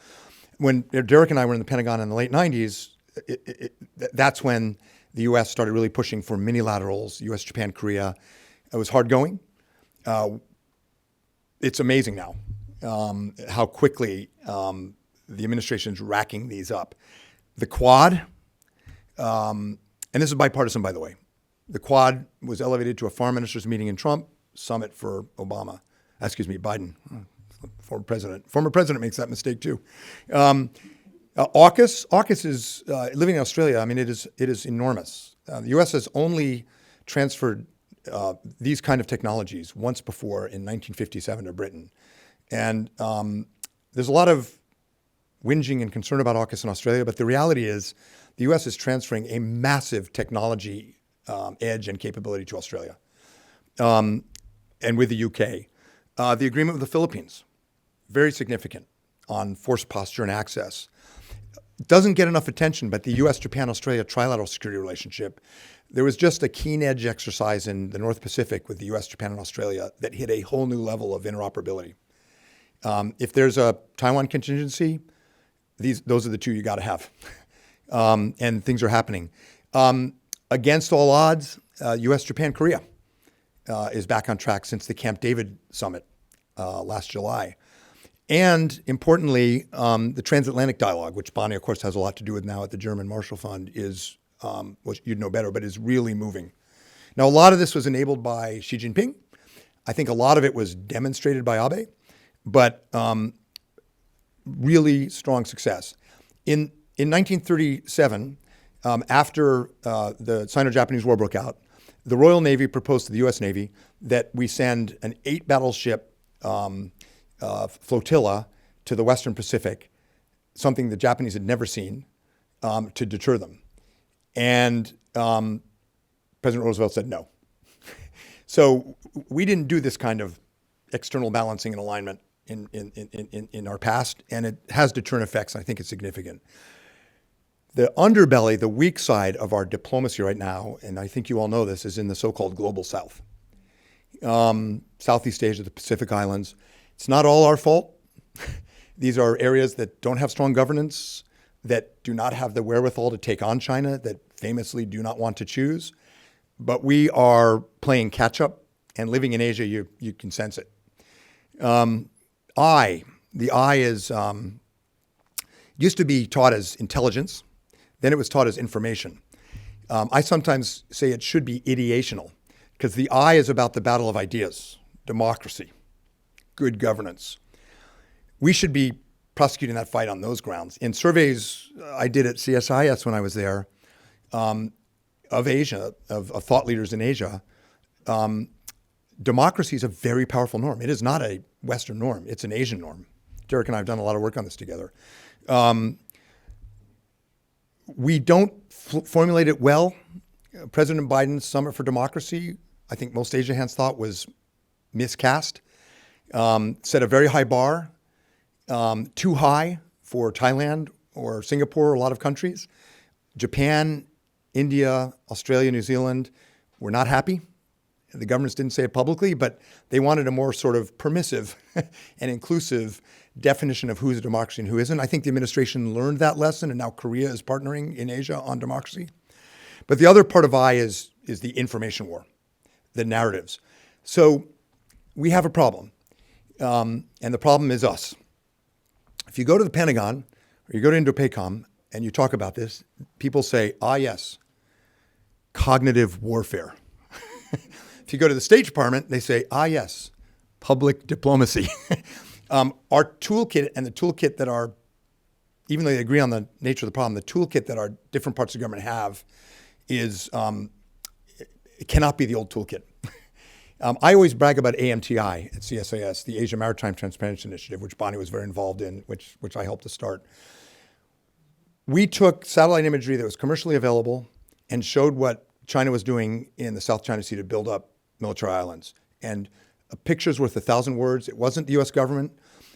When Derek and I were in the Pentagon in the late 90s, that's when the U.S. started really pushing for minilaterals, U.S., Japan, Korea. It was hard going. It's amazing now how quickly the administration's racking these up. The Quad, and this is bipartisan, by the way. The Quad was elevated to a foreign ministers meeting in Trump, summit for Biden, former president. Former president makes that mistake too. AUKUS is living in Australia. I mean, it is enormous. The U.S. has only transferred these kind of technologies once before in 1957 to Britain, and there's a lot of whinging and concern about AUKUS in Australia. But the reality is, the U.S. is transferring a massive technology edge and capability to Australia, and with the U.K. The agreement with the Philippines, very significant on force posture and access. Doesn't get enough attention, but the U.S., Japan, Australia trilateral security relationship, there was just a keen edge exercise in the North Pacific with the U.S., Japan, and Australia that hit a whole new level of interoperability. If there's a Taiwan contingency, those are the two you got to have. And things are happening. Against all odds, U.S., Japan, Korea is back on track since the Camp David summit last July. And importantly, the transatlantic dialogue, which Bonnie, of course, has a lot to do with now at the German Marshall Fund, is, well, you'd know better, but is really moving. Now, a lot of this was enabled by Xi Jinping. I think a lot of it was demonstrated by Abe, but really strong success. In 1937, after the Sino-Japanese War broke out, the Royal Navy proposed to the U.S. Navy that we send an 8-battleship flotilla to the Western Pacific, something the Japanese had never seen, to deter them. And President Roosevelt said no. So we didn't do this kind of external balancing and alignment in our past, and it has deterrent effects, and I think it's significant. The underbelly, the weak side of our diplomacy right now, and I think you all know this, is in the so-called global South. Southeast Asia, the Pacific Islands. It's not all our fault. These are areas that don't have strong governance, that do not have the wherewithal to take on China, that famously do not want to choose. But we are playing catch up, and living in Asia, you can sense it. The I is, used to be taught as intelligence, then it was taught as information. I sometimes say it should be ideational, because the I is about the battle of ideas, democracy, good governance. We should be prosecuting that fight on those grounds. In surveys I did at CSIS when I was there, of Asia, of thought leaders in Asia, democracy is a very powerful norm. It is not a Western norm. It's an Asian norm. Derek and I have done a lot of work on this together. We don't formulate it well. President Biden's Summit for Democracy, I think most Asia hands thought was miscast. Set a very high bar, too high for Thailand or Singapore or a lot of countries. Japan, India, Australia, New Zealand were not happy. The governments didn't say it publicly, but they wanted a more sort of permissive and inclusive definition of who's a democracy and who isn't. I think the administration learned that lesson, and now Korea is partnering in Asia on democracy. But the other part of I is the information war, the narratives. So we have a problem, and the problem is us. If you go to the Pentagon or you go to Indo-Pacom and you talk about this, people say, yes, cognitive warfare. If you go to the State Department, they say, yes, public diplomacy. Our toolkit and the toolkit that are, even though they agree on the nature of the problem, the toolkit that our different parts of government have is, it cannot be the old toolkit. I always brag about AMTI at CSIS, the Asia Maritime Transparency Initiative, which Bonnie was very involved in, which I helped to start. We took satellite imagery that was commercially available and showed what China was doing in the South China Sea to build up military islands. And a picture's worth 1,000 words. It wasn't the U.S. government.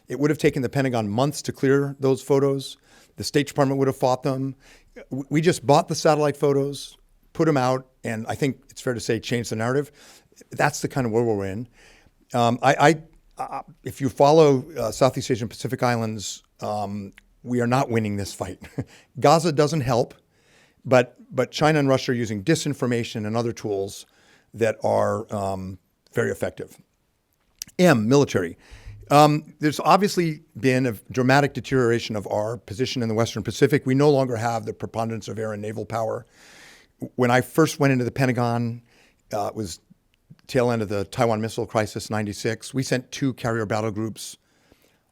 It would have taken the Pentagon months to clear those photos. The State Department would have fought them. We just bought the satellite photos, put them out, and I think it's fair to say changed the narrative. That's the kind of world we're in. If you follow Southeast Asian Pacific Islands, we are not winning this fight. Gaza doesn't help, but China and Russia are using disinformation and other tools that are very effective. Military. There's obviously been a dramatic deterioration of our position in the Western Pacific. We no longer have the preponderance of air and naval power. When I first went into the Pentagon, it was tail end of the Taiwan missile crisis, 96. We sent 2 carrier battle groups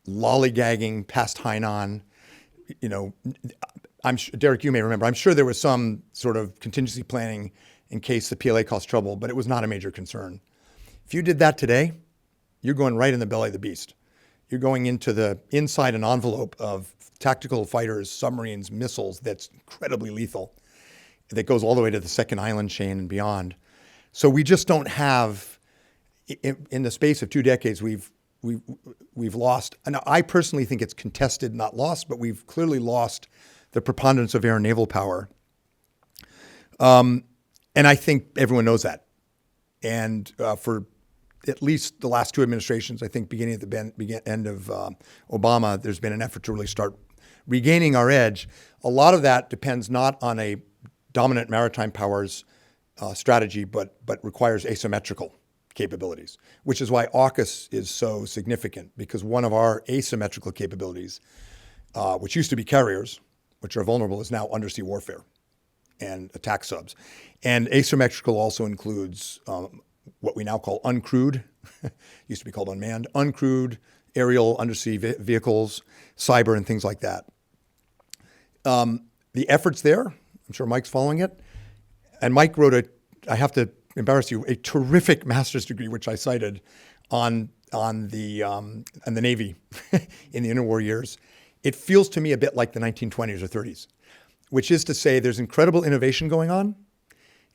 lollygagging past Hainan. You know, Derek, you may remember, I'm sure there was some sort of contingency planning in case the PLA caused trouble, but it was not a major concern. If you did that today, you're going right in the belly of the beast. You're going into the inside an envelope of tactical fighters, submarines, missiles that's incredibly lethal, that goes all the way to the second island chain and beyond. So we just don't have, in the space of 2 decades, we've lost, and I personally think it's contested, not lost, but we've clearly lost the preponderance of air and naval power. And I think everyone knows that. And for at least the last 2 administrations, I think beginning at the end of Obama, there's been an effort to really start regaining our edge. A lot of that depends not on a dominant maritime powers strategy, but requires asymmetrical capabilities, which is why AUKUS is so significant, because one of our asymmetrical capabilities, which used to be carriers, which are vulnerable, is now undersea warfare and attack subs. And asymmetrical also includes what we now call uncrewed, used to be called unmanned, uncrewed aerial undersea vehicles, cyber, and things like that. The effort's there. I'm sure Mike's following it. And Mike wrote I have to embarrass you, a terrific master's degree, which I cited, on on the Navy in the interwar years, it feels to me a bit like the 1920s or 30s, which is to say there's incredible innovation going on.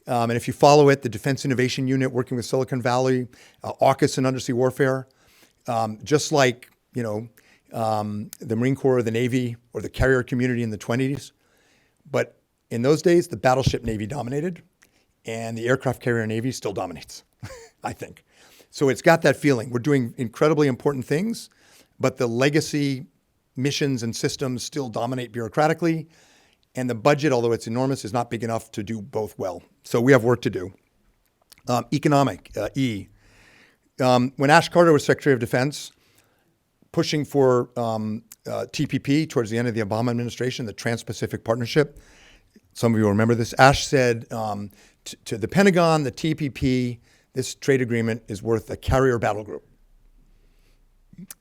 And if you follow it, the Defense Innovation Unit working with Silicon Valley, AUKUS in undersea warfare, just like, the Marine Corps or the Navy or the carrier community in the 20s. But in those days, the battleship Navy dominated and the aircraft carrier Navy still dominates, I think. So it's got that feeling. We're doing incredibly important things, but the legacy missions and systems still dominate bureaucratically. And the budget, although it's enormous, is not big enough to do both well. So we have work to do. Economic, E. When Ash Carter was Secretary of Defense, pushing for TPP towards the end of the Obama administration, the Trans-Pacific Partnership, some of you will remember this, Ash said to the Pentagon, the TPP, this trade agreement is worth a carrier battle group.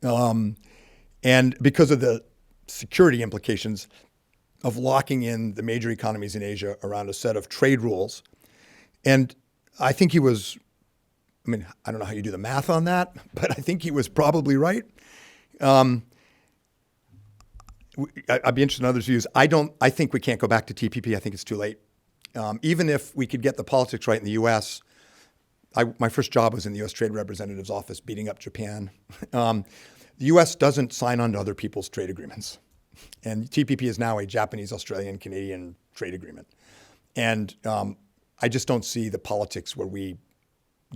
And because of the security implications of locking in the major economies in Asia around a set of trade rules. And I think he was, I don't know how you do the math on that, but I think he was probably right. I'd be interested in others' views. I think we can't go back to TPP. I think it's too late. Even if we could get the politics right in the U.S., my first job was in the U.S. Trade Representative's office beating up Japan. The U.S. doesn't sign on to other people's trade agreements. And TPP is now a Japanese, Australian, Canadian trade agreement. And I just don't see the politics where we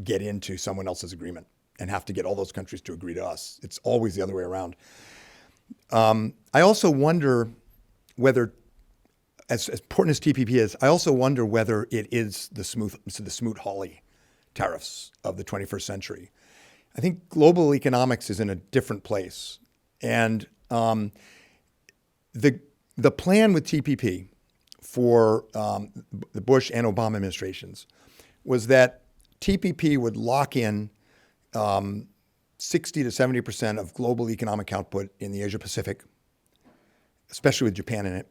get into someone else's agreement and have to get all those countries to agree to us. It's always the other way around. I also wonder whether, as important as TPP is, I also wonder whether it is the Smoot-Hawley tariffs of the 21st century. I think global economics is in a different place. And the plan with TPP for the Bush and Obama administrations was that TPP would lock in 60 to 70% of global economic output in the Asia Pacific, especially with Japan in it.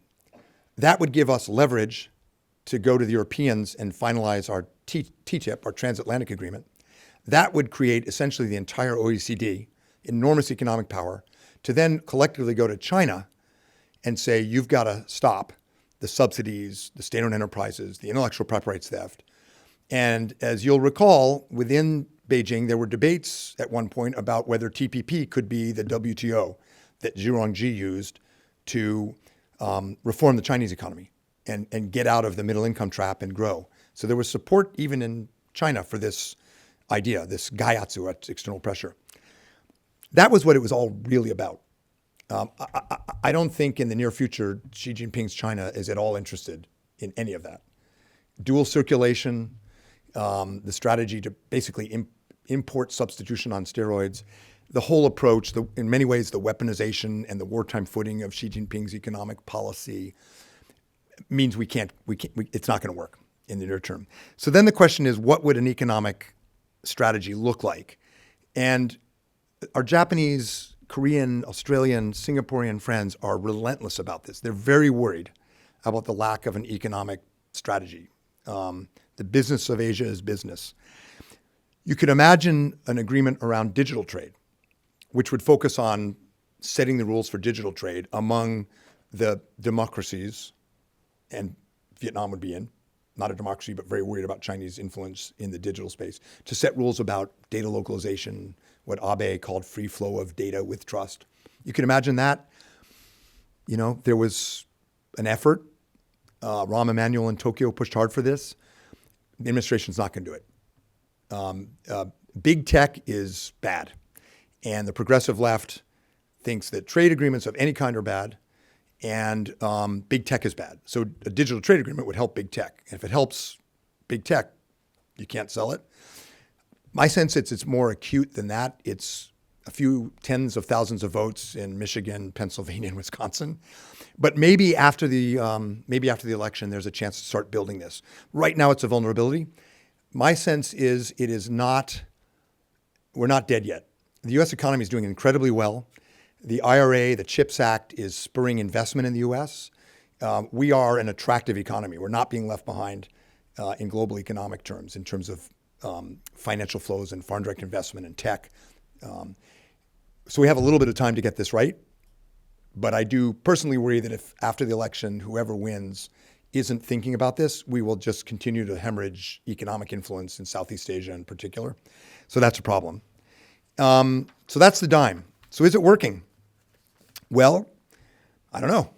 That would give us leverage to go to the Europeans and finalize our TTIP, our transatlantic agreement. That would create essentially the entire OECD, enormous economic power, to then collectively go to China and say, you've got to stop the subsidies, the state-owned enterprises, the intellectual property rights theft. And as you'll recall, within Beijing, there were debates at one point about whether TPP could be the WTO that Xi Jinping used to reform the Chinese economy and get out of the middle income trap and grow. So there was support even in China for this idea, this gaiatsu, external pressure. That was what it was all really about. I don't think in the near future Xi Jinping's China is at all interested in any of that. Dual circulation, the strategy to basically import substitution on steroids, the whole approach, in many ways the weaponization and the wartime footing of Xi Jinping's economic policy means it's not going to work in the near term. So then the question is, what would an economic strategy look like? And our Japanese, Korean, Australian, Singaporean friends are relentless about this. They're very worried about the lack of an economic strategy. The business of Asia is business. You could imagine an agreement around digital trade, which would focus on setting the rules for digital trade among the democracies, and Vietnam would be in, not a democracy, but very worried about Chinese influence in the digital space, to set rules about data localization, what Abe called free flow of data with trust. You can imagine that. There was an effort. Rahm Emanuel in Tokyo pushed hard for this. The administration's not going to do it. Big tech is bad. And the progressive left thinks that trade agreements of any kind are bad, and big tech is bad. So a digital trade agreement would help big tech. And if it helps big tech, you can't sell it. My sense it's more acute than that. It's a few tens of thousands of votes in Michigan, Pennsylvania, and Wisconsin. But maybe after the election, there's a chance to start building this. Right now, it's a vulnerability. My sense is we're not dead yet. The U.S. economy is doing incredibly well. The IRA, the CHIPS Act, is spurring investment in the U.S. We are an attractive economy. We're not being left behind in global economic terms, in terms of financial flows and foreign direct investment and tech. So we have a little bit of time to get this right. But I do personally worry that if after the election, whoever wins isn't thinking about this, we will just continue to hemorrhage economic influence in Southeast Asia in particular. So that's a problem. So that's the dime. So is it working? Well, I don't know.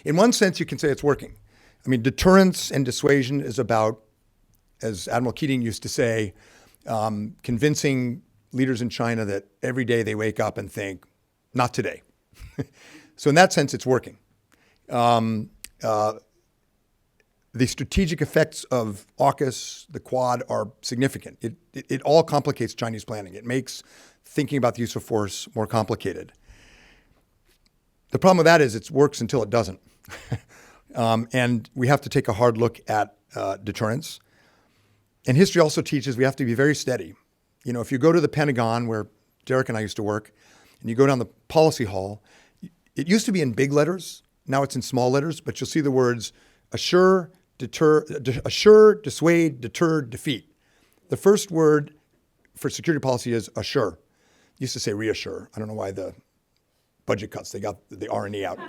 In one sense, you can say it's working. I mean, deterrence and dissuasion is about, as Admiral Keating used to say, convincing leaders in China that every day they wake up and think, not today. So in that sense, it's working. The strategic effects of AUKUS, the Quad, are significant. It all complicates Chinese planning. It makes thinking about the use of force more complicated. The problem with that is it works until it doesn't. And we have to take a hard look at deterrence. And history also teaches we have to be very steady. You know, if you go to the Pentagon, where Derek and I used to work, and you go down the policy hall, it used to be in big letters. Now it's in small letters, but you'll see the words assure, dissuade, deter, defeat. The first word for security policy is assure. Used to say reassure. I don't know why the budget cuts, they got the R and E out.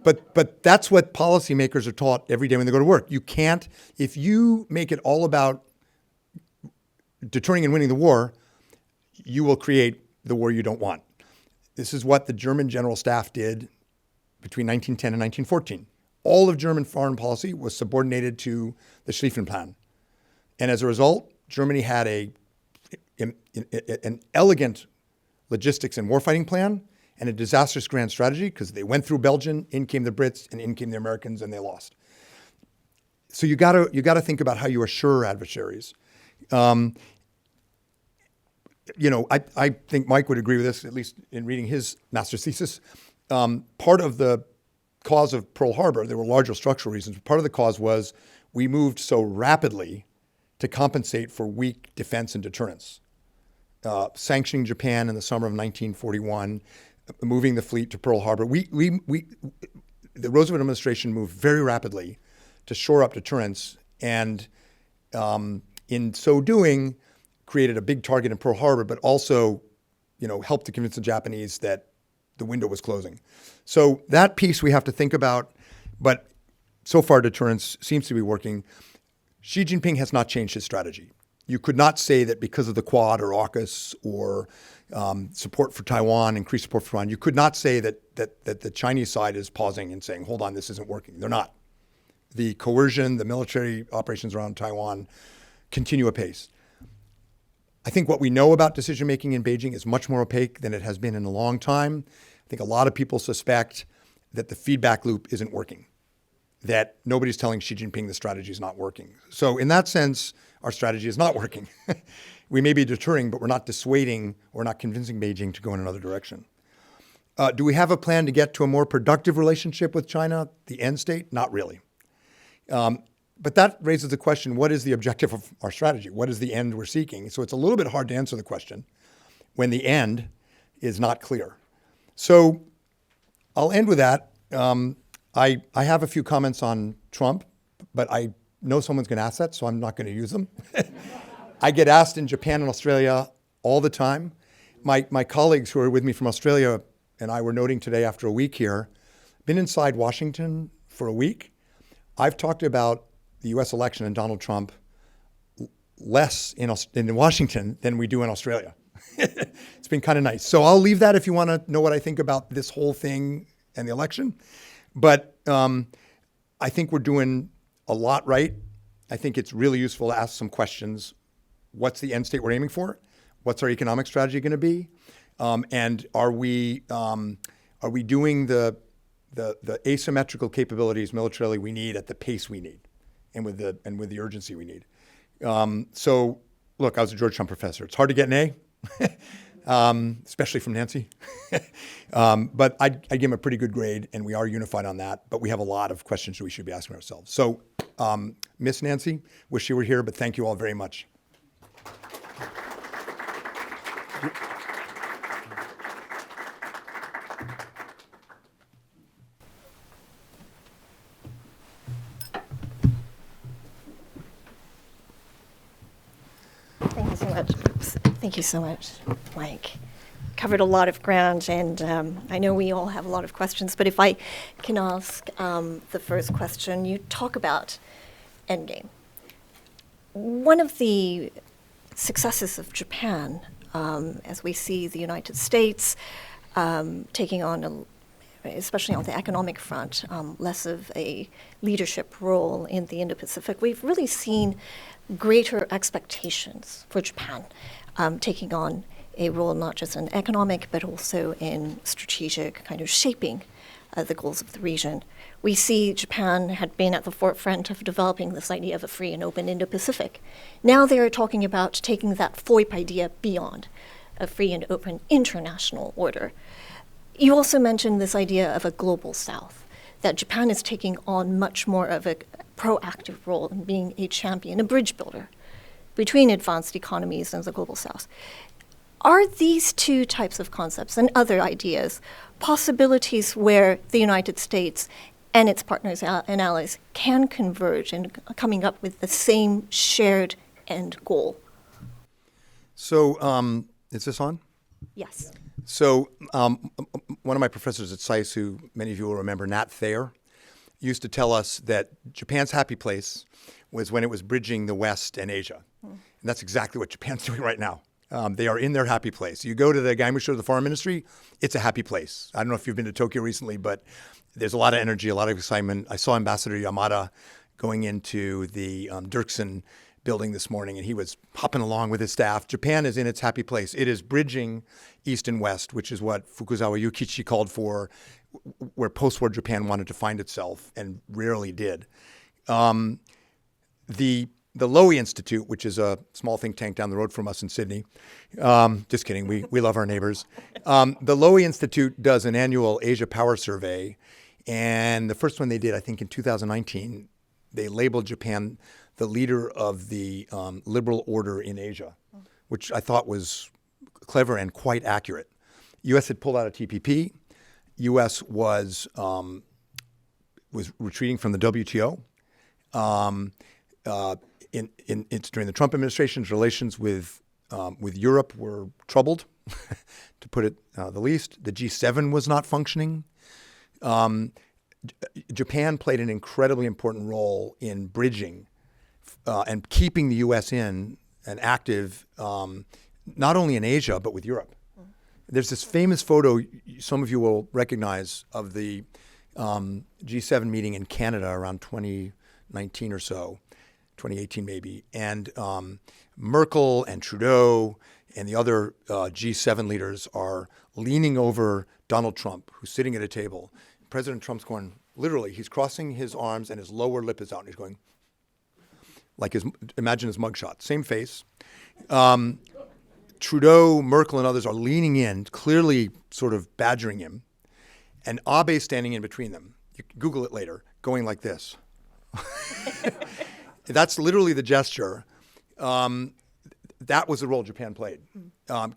But that's what policymakers are taught every day when they go to work. You can't, if you make it all about deterring and winning the war, you will create the war you don't want. This is what the German General Staff did between 1910 and 1914. All of German foreign policy was subordinated to the Schlieffen Plan. And as a result, Germany had an elegant logistics and warfighting plan and a disastrous grand strategy because they went through Belgium, in came the Brits, and in came the Americans, and they lost. So you gotta think about how you assure adversaries. You know, I think Mike would agree with this, at least in reading his master's thesis. Part of the cause of Pearl Harbor, there were larger structural reasons, but part of the cause was we moved so rapidly to compensate for weak defense and deterrence. Sanctioning Japan in the summer of 1941, moving the fleet to Pearl Harbor. The Roosevelt administration moved very rapidly to shore up deterrence, and in so doing, created a big target in Pearl Harbor, but also, you know, helped to convince the Japanese that the window was closing. So that piece we have to think about, but so far deterrence seems to be working. Xi Jinping has not changed his strategy. You could not say that because of the Quad or AUKUS or support for Taiwan, increased support for Taiwan, you could not say that the Chinese side is pausing and saying, hold on, this isn't working. They're not. The coercion, the military operations around Taiwan continue apace. I think what we know about decision-making in Beijing is much more opaque than it has been in a long time. I think a lot of people suspect that the feedback loop isn't working, that nobody's telling Xi Jinping the strategy is not working. So in that sense, our strategy is not working. We may be deterring, but we're not dissuading or not convincing Beijing to go in another direction. Do we have a plan to get to a more productive relationship with China, the end state? Not really. But that raises the question, what is the objective of our strategy? What is the end we're seeking? So it's a little bit hard to answer the question when the end is not clear. So I'll end with that. I have a few comments on Trump, but I know someone's going to ask that, so I'm not going to use them. I get asked in Japan and Australia all the time. My colleagues who are with me from Australia and I were noting today after a week here, been inside Washington for a week. I've talked about the US election and Donald Trump less in Washington than we do in Australia. It's been kind of nice. So I'll leave that if you want to know what I think about this whole thing and the election. But I think we're doing a lot right. I think it's really useful to ask some questions. What's the end state we're aiming for? What's our economic strategy going to be? And are we doing the asymmetrical capabilities militarily we need at the pace we need and with the urgency we need? So look, I was a Georgetown professor. It's hard to get an A, especially from Nancy. But I give him a pretty good grade, and we are unified on that. But we have a lot of questions we should be asking ourselves. So Miss Nancy, wish you were here, but thank you all very much. Thank you so much. Oops. Thank Thank you so much, Mike. Covered a lot of ground, and I know we all have a lot of questions, but if I can ask the first question, you talk about endgame. One of the successes of Japan, as we see the United States taking on, especially on the economic front, less of a leadership role in the Indo-Pacific, we've really seen greater expectations for Japan taking on a role not just in economic, but also in strategic kind of shaping the goals of the region. We see Japan had been at the forefront of developing this idea of a free and open Indo-Pacific. Now they are talking about taking that FOIP idea beyond a free and open international order. You also mentioned this idea of a global South, that Japan is taking on much more of a proactive role in being a champion, a bridge builder between advanced economies and the global South. Are these two types of concepts and other ideas possibilities where the United States and its partners and allies can converge in coming up with the same shared end goal? So, is this on? Yes. So, one of my professors at SAIS, who many of you will remember, Nat Thayer, used to tell us that Japan's happy place was when it was bridging the West and Asia. And that's exactly what Japan's doing right now. They are in their happy place. You go to the Gaimusho of the foreign ministry, it's a happy place. I don't know if you've been to Tokyo recently, but there's a lot of energy, a lot of excitement. I saw Ambassador Yamada going into the Dirksen building this morning, and he was hopping along with his staff. Japan is in its happy place. It is bridging East and West, which is what Fukuzawa Yukichi called for, where post-war Japan wanted to find itself and rarely did. The Lowy Institute, which is a small think tank down the road from us in Sydney. Just kidding, we love our neighbors. The Lowy Institute does an annual Asia Power Survey, and the first one they did, I think in 2019, they labeled Japan the leader of the liberal order in Asia, which I thought was clever and quite accurate. U.S. had pulled out of TPP. U.S. was retreating from the WTO. It's during the Trump administration's relations with Europe were troubled, to put it the least. The G7 was not functioning. Japan played an incredibly important role in bridging and keeping the U.S. in and active, not only in Asia, but with Europe. There's this famous photo some of you will recognize of the G7 meeting in Canada around 2019 or so, 2018 maybe. And Merkel and Trudeau and the other G7 leaders are leaning over Donald Trump, who's sitting at a table. President Trump's going, literally, he's crossing his arms and his lower lip is out. And he's going, like imagine his mugshot, same face. Trudeau, Merkel, and others are leaning in, clearly sort of badgering him. And Abe standing in between them. You can Google it later, going like this. That's literally the gesture. That was the role Japan played.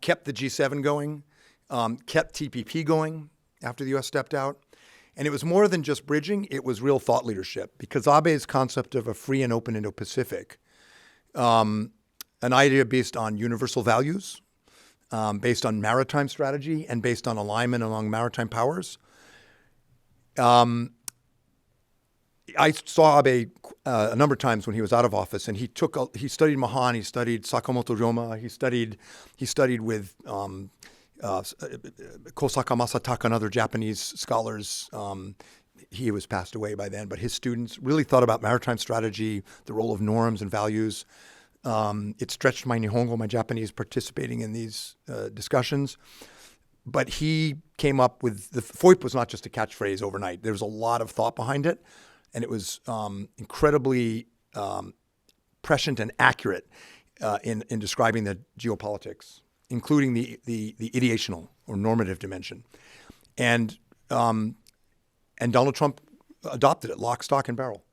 Kept the G7 going, kept TPP going after the U.S. stepped out. And it was more than just bridging, it was real thought leadership. Because Abe's concept of a free and open Indo-Pacific, an idea based on universal values, based on maritime strategy, and based on alignment among maritime powers. I saw Abe a number of times when he was out of office, and he studied Mahan, he studied Sakamoto Ryoma, he studied with Kosaka Masataka and other Japanese scholars. He was passed away by then, but his students really thought about maritime strategy, the role of norms and values. It stretched my Nihongo, my Japanese, participating in these discussions. But he came up with, the FOIP was not just a catchphrase overnight. There was a lot of thought behind it. And it was incredibly prescient and accurate in describing the geopolitics, including the ideational or normative dimension. And Donald Trump adopted it, lock, stock, and barrel.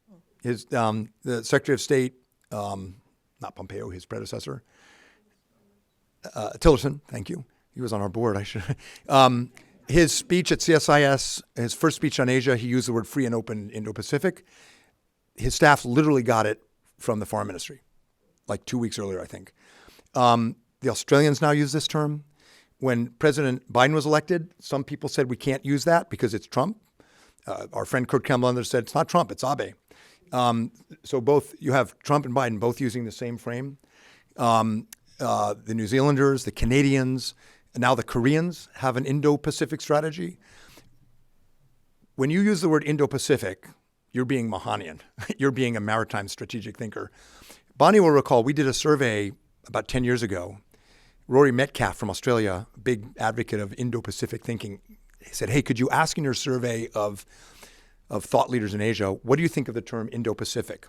His the Secretary of State, not Pompeo, his predecessor, Tillerson, thank you. He was on our board. I should. His speech at CSIS, his first speech on Asia, he used the word free and open Indo-Pacific. His staff literally got it from the foreign ministry, like 2 weeks earlier, I think. The Australians now use this term. When President Biden was elected, some people said we can't use that because it's Trump. Our friend Kurt Campbell said it's not Trump, it's Abe. So both, you have Trump and Biden both using the same frame. The New Zealanders, the Canadians, and now the Koreans have an Indo-Pacific strategy. When you use the word Indo-Pacific, you're being Mahanian. You're being a maritime strategic thinker. Bonnie will recall, we did a survey about 10 years ago. Rory Metcalf from Australia, big advocate of Indo-Pacific thinking, he said, hey, could you ask in your survey of thought leaders in Asia, what do you think of the term Indo-Pacific?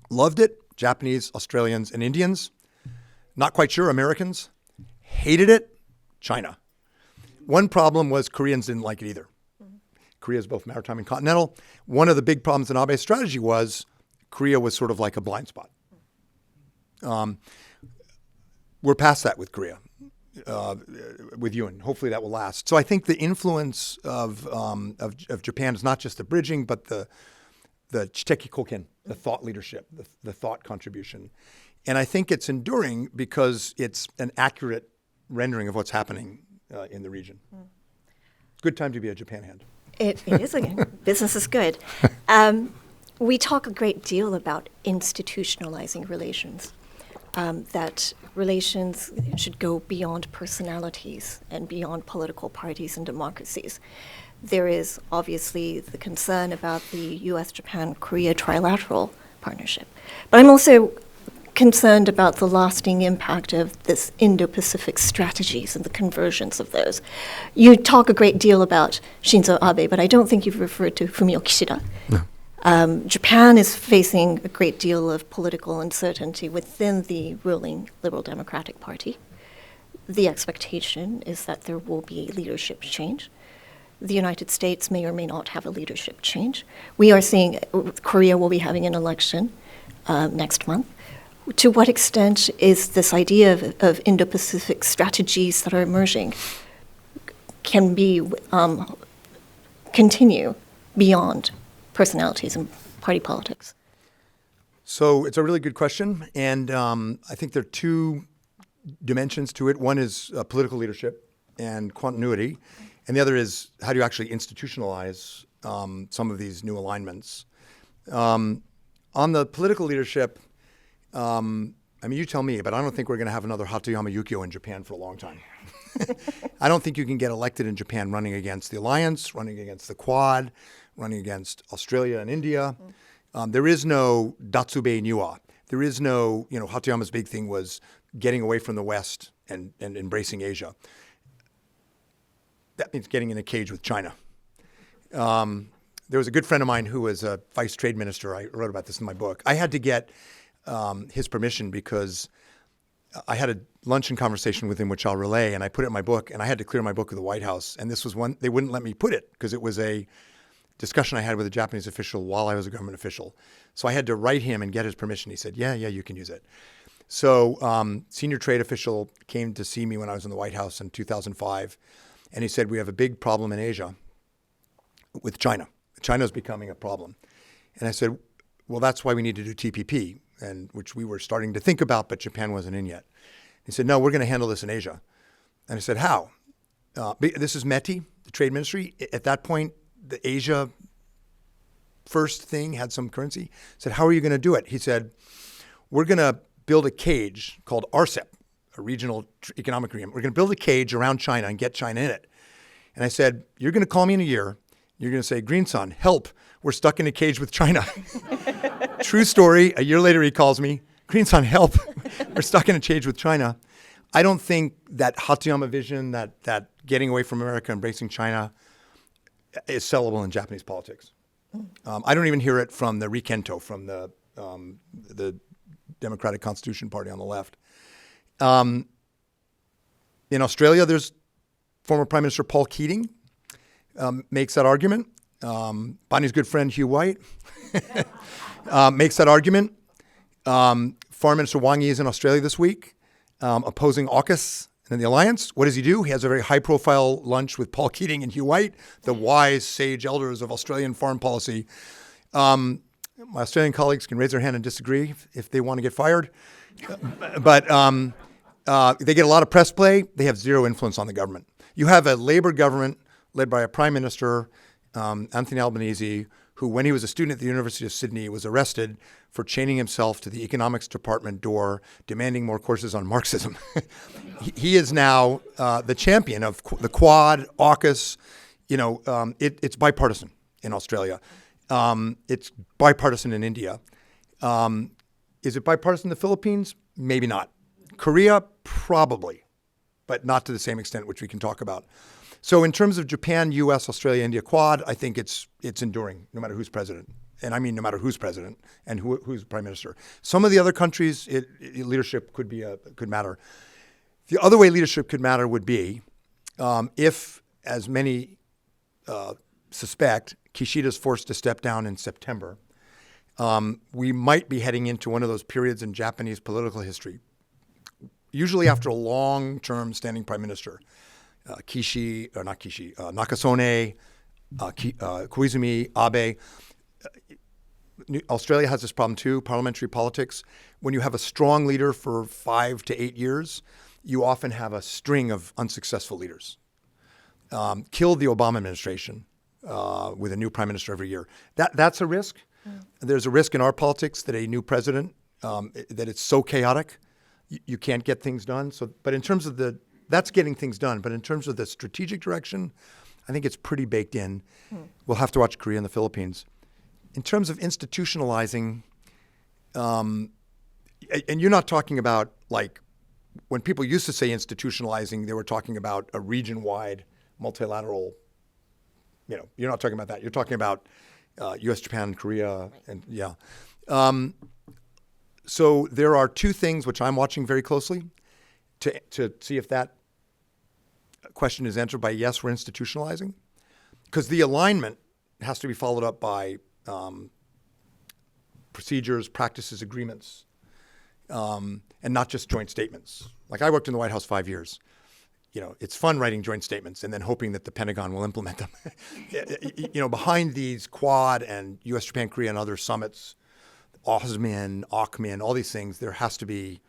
Loved it, Japanese, Australians, and Indians. Not quite sure, Americans. Hated it, China. One problem was Koreans didn't like it either. Korea is both maritime and continental. One of the big problems in Abe's strategy was Korea was sort of like a blind spot. We're past that with Korea, with Yoon. Hopefully that will last. So I think the influence of Japan is not just the bridging, but the chiteki koken, the thought leadership, the thought contribution. And I think it's enduring because it's an accurate rendering of what's happening in the region. Good time to be a Japan hand. It is again. Business is good. We talk a great deal about institutionalizing relations, that relations should go beyond personalities and beyond political parties and democracies. There is obviously the concern about the US-Japan-Korea trilateral partnership. But I'm also concerned about the lasting impact of this Indo-Pacific strategies and the conversions of those. You talk a great deal about Shinzo Abe, but I don't think you've referred to Fumio Kishida. No. Japan is facing a great deal of political uncertainty within the ruling Liberal Democratic Party. The expectation is that there will be leadership change. The United States may or may not have a leadership change. We are seeing Korea will be having an election next month. To what extent is this idea of Indo-Pacific strategies that are emerging can be continue beyond personalities and party politics? So it's a really good question. And I think there are two dimensions to it. One is political leadership and continuity. And the other is how do you actually institutionalize some of these new alignments. On the political leadership, I mean, you tell me, but I don't think we're going to have another Hatoyama Yukio in Japan for a long time. I don't think you can get elected in Japan running against the alliance, running against the Quad, running against Australia and India. There is no Datsube Niwa. There is no, Hatoyama's big thing was getting away from the West and embracing Asia. That means getting in a cage with China. There was a good friend of mine who was a vice trade minister. I wrote about this in my book. I had to get his permission because I had a luncheon conversation with him, which I'll relay, and I put it in my book, and I had to clear my book with the White House. And this was one, they wouldn't let me put it because it was a discussion I had with a Japanese official while I was a government official. So I had to write him and get his permission. He said, yeah, you can use it. So senior trade official came to see me when I was in the White House in 2005, and he said, we have a big problem in Asia with China. China's becoming a problem. And I said, well, that's why we need to do TPP, and which we were starting to think about, but Japan wasn't in yet. He said, no, we're going to handle this in Asia. And I said, how? This is METI, the trade ministry. At that point, the Asia first thing had some currency. I said, how are you going to do it? He said, we're going to build a cage called RCEP, a regional economic agreement. We're going to build a cage around China and get China in it. And I said, you're going to call me in a year. You're going to say, Green Sun, help. We're stuck in a cage with China. True story. A year later, he calls me, Green Sun, help. We're stuck in a cage with China. I don't think that Hatoyama vision, that getting away from America, embracing China, is sellable in Japanese politics. I don't even hear it from the Rikento, from the Democratic Constitution Party on the left. In Australia, there's former Prime Minister Paul Keating makes that argument. Bonnie's good friend Hugh White makes that argument. Foreign Minister Wang Yi is in Australia this week, opposing AUKUS and the alliance. What does he do? He has a very high-profile lunch with Paul Keating and Hugh White, the wise, sage elders of Australian foreign policy. My Australian colleagues can raise their hand and disagree if they want to get fired. But They get a lot of press play. They have zero influence on the government. You have a Labor government led by a prime minister, Anthony Albanese, who, when he was a student at the University of Sydney, was arrested for chaining himself to the economics department door, demanding more courses on Marxism. He is now the champion of the Quad, AUKUS. It's bipartisan in Australia. It's bipartisan in India. Is it bipartisan in the Philippines? Maybe not. Korea, probably, but not to the same extent, which we can talk about. So in terms of Japan, US, Australia, India, Quad, I think it's enduring, no matter who's president. And I mean no matter who's president and who's prime minister. Some of the other countries, leadership could matter. The other way leadership could matter would be if, as many suspect, Kishida's forced to step down in September. We might be heading into one of those periods in Japanese political history, usually after a long-term standing prime minister. Nakasone, Koizumi, Abe. Australia has this problem too, parliamentary politics. When you have a strong leader for 5 to 8 years, you often have a string of unsuccessful leaders. Killed the Obama administration with a new prime minister every year. That's a risk. There's a risk in our politics that a new president, that it's so chaotic, you can't get things done. But in terms of that's getting things done. But in terms of the strategic direction, I think it's pretty baked in. We'll have to watch Korea and the Philippines. In terms of institutionalizing, and you're not talking about, like, when people used to say institutionalizing, they were talking about a region-wide multilateral, you're not talking about that. You're talking about US, Japan, Korea, and yeah. So there are two things which I'm watching very closely to see if that question is answered by yes, we're institutionalizing. Because the alignment has to be followed up by procedures, practices, agreements, and not just joint statements. Like, I worked in the White House 5 years. It's fun writing joint statements and then hoping that the Pentagon will implement them. Behind these Quad and US, Japan, Korea, and other summits, AUKUS, all these things, there has to be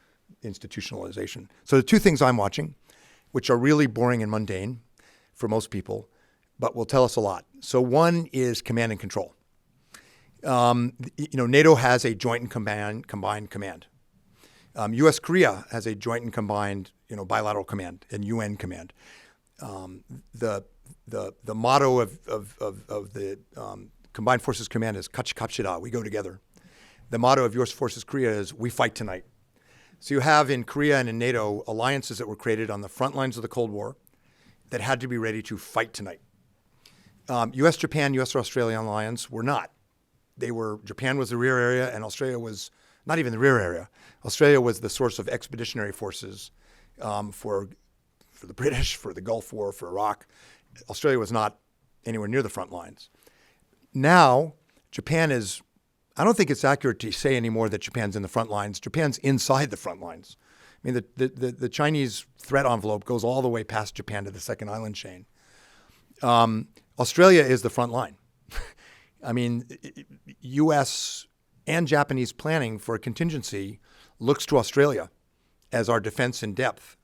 institutionalization. So the two things I'm watching, which are really boring and mundane for most people, but will tell us a lot. So one is command and control. NATO has a joint and combined command. US-Korea has a joint and combined, bilateral command and UN command. The motto of the Combined Forces Command is Kachikapshida, we go together. The motto of US Forces Korea is we fight tonight. So you have in Korea and in NATO alliances that were created on the front lines of the Cold War that had to be ready to fight tonight. US-Japan, US-Australia alliance were not. Japan was the rear area and Australia was not even the rear area. Australia was the source of expeditionary forces for the British, for the Gulf War, for Iraq. Australia was not anywhere near the front lines. Now, Japan is, I don't think it's accurate to say anymore that Japan's in the front lines. Japan's inside the front lines. I mean, the Chinese threat envelope goes all the way past Japan to the second island chain. Australia is the front line. I mean, U.S. and Japanese planning for a contingency looks to Australia as our defense in depth,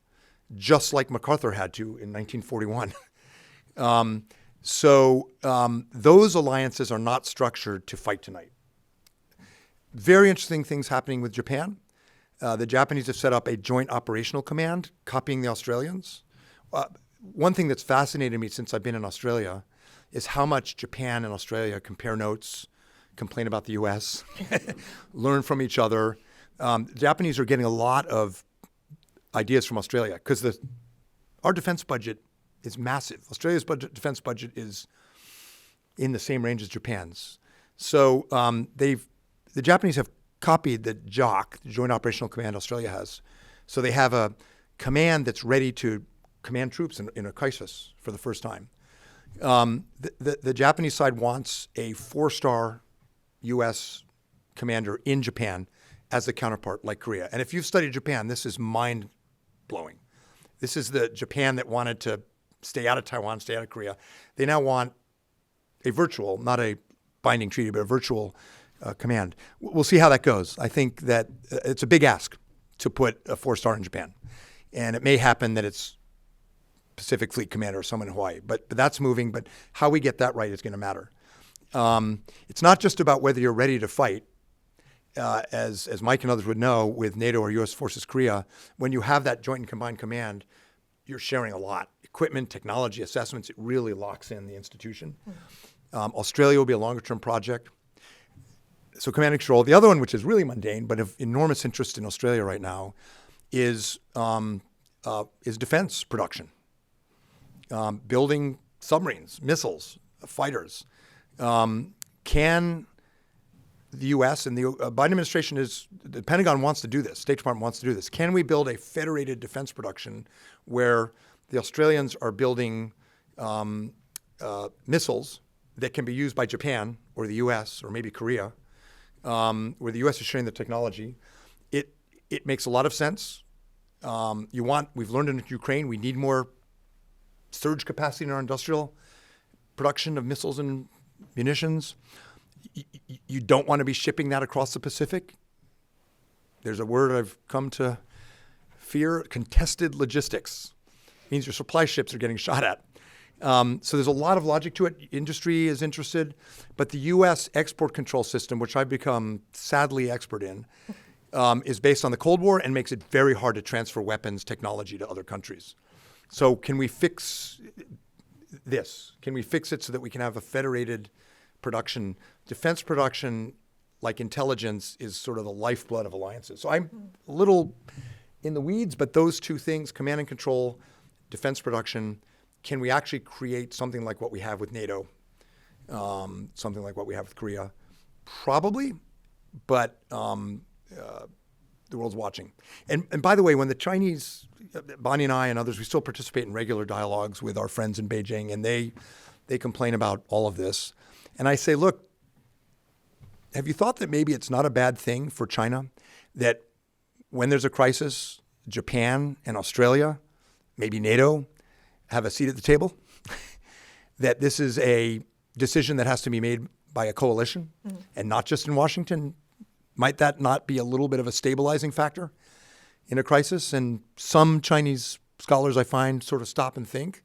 just like MacArthur had to in 1941. Those alliances are not structured to fight tonight. Very interesting things happening with Japan. The Japanese have set up a joint operational command, copying the Australians. One thing that's fascinated me since I've been in Australia is how much Japan and Australia compare notes, complain about the U.S., learn from each other. The Japanese are getting a lot of ideas from Australia because our defense budget is massive. Australia's defense budget is in the same range as Japan's. So the Japanese have copied the JOC, the Joint Operational Command Australia has. So they have a command that's ready to command troops in a crisis for the first time. The Japanese side wants a 4-star U.S. commander in Japan as the counterpart, like Korea. And if you've studied Japan, this is mind-blowing. This is the Japan that wanted to stay out of Taiwan, stay out of Korea. They now want a virtual, not a binding treaty, but a virtual command. We'll see how that goes. I think that it's a big ask to put a 4-star in Japan. And it may happen that it's Pacific Fleet Commander or someone in Hawaii, but that's moving. But how we get that right is going to matter. It's not just about whether you're ready to fight. As Mike and others would know, with NATO or U.S. Forces Korea, when you have that joint and combined command, you're sharing a lot. Equipment, technology, assessments, it really locks in the institution. Australia will be a longer-term project. So command and control. The other one, which is really mundane, but of enormous interest in Australia right now, is defense production. Building submarines, missiles, fighters. Can the U.S. and the Biden administration the Pentagon wants to do this, State Department wants to do this. Can we build a federated defense production where the Australians are building missiles that can be used by Japan or the U.S. or maybe Korea, where the U.S. is sharing the technology? It makes a lot of sense. We've learned in Ukraine, we need more surge capacity in our industrial production of missiles and munitions. You don't want to be shipping that across the Pacific. There's a word I've come to fear: contested logistics. It means your supply ships are getting shot at. So there's a lot of logic to it. Industry is interested, but the U.S. export control system, which I've become sadly expert in, is based on the Cold War and makes it very hard to transfer weapons technology to other countries. So can we fix this? Can we fix it so that we can have a federated production? Defense production, like intelligence, is sort of the lifeblood of alliances. So I'm a little in the weeds, but those two things, command and control, defense production, can we actually create something like what we have with NATO, something like what we have with Korea? Probably, but the world's watching. And by the way, when the Chinese, Bonnie and I and others, we still participate in regular dialogues with our friends in Beijing, and they complain about all of this. And I say, look, have you thought that maybe it's not a bad thing for China that when there's a crisis, Japan and Australia, maybe NATO, have a seat at the table? That this is a decision that has to be made by a coalition and not just in Washington? Might that not be a little bit of a stabilizing factor in a crisis? And some Chinese scholars, I find, sort of stop and think.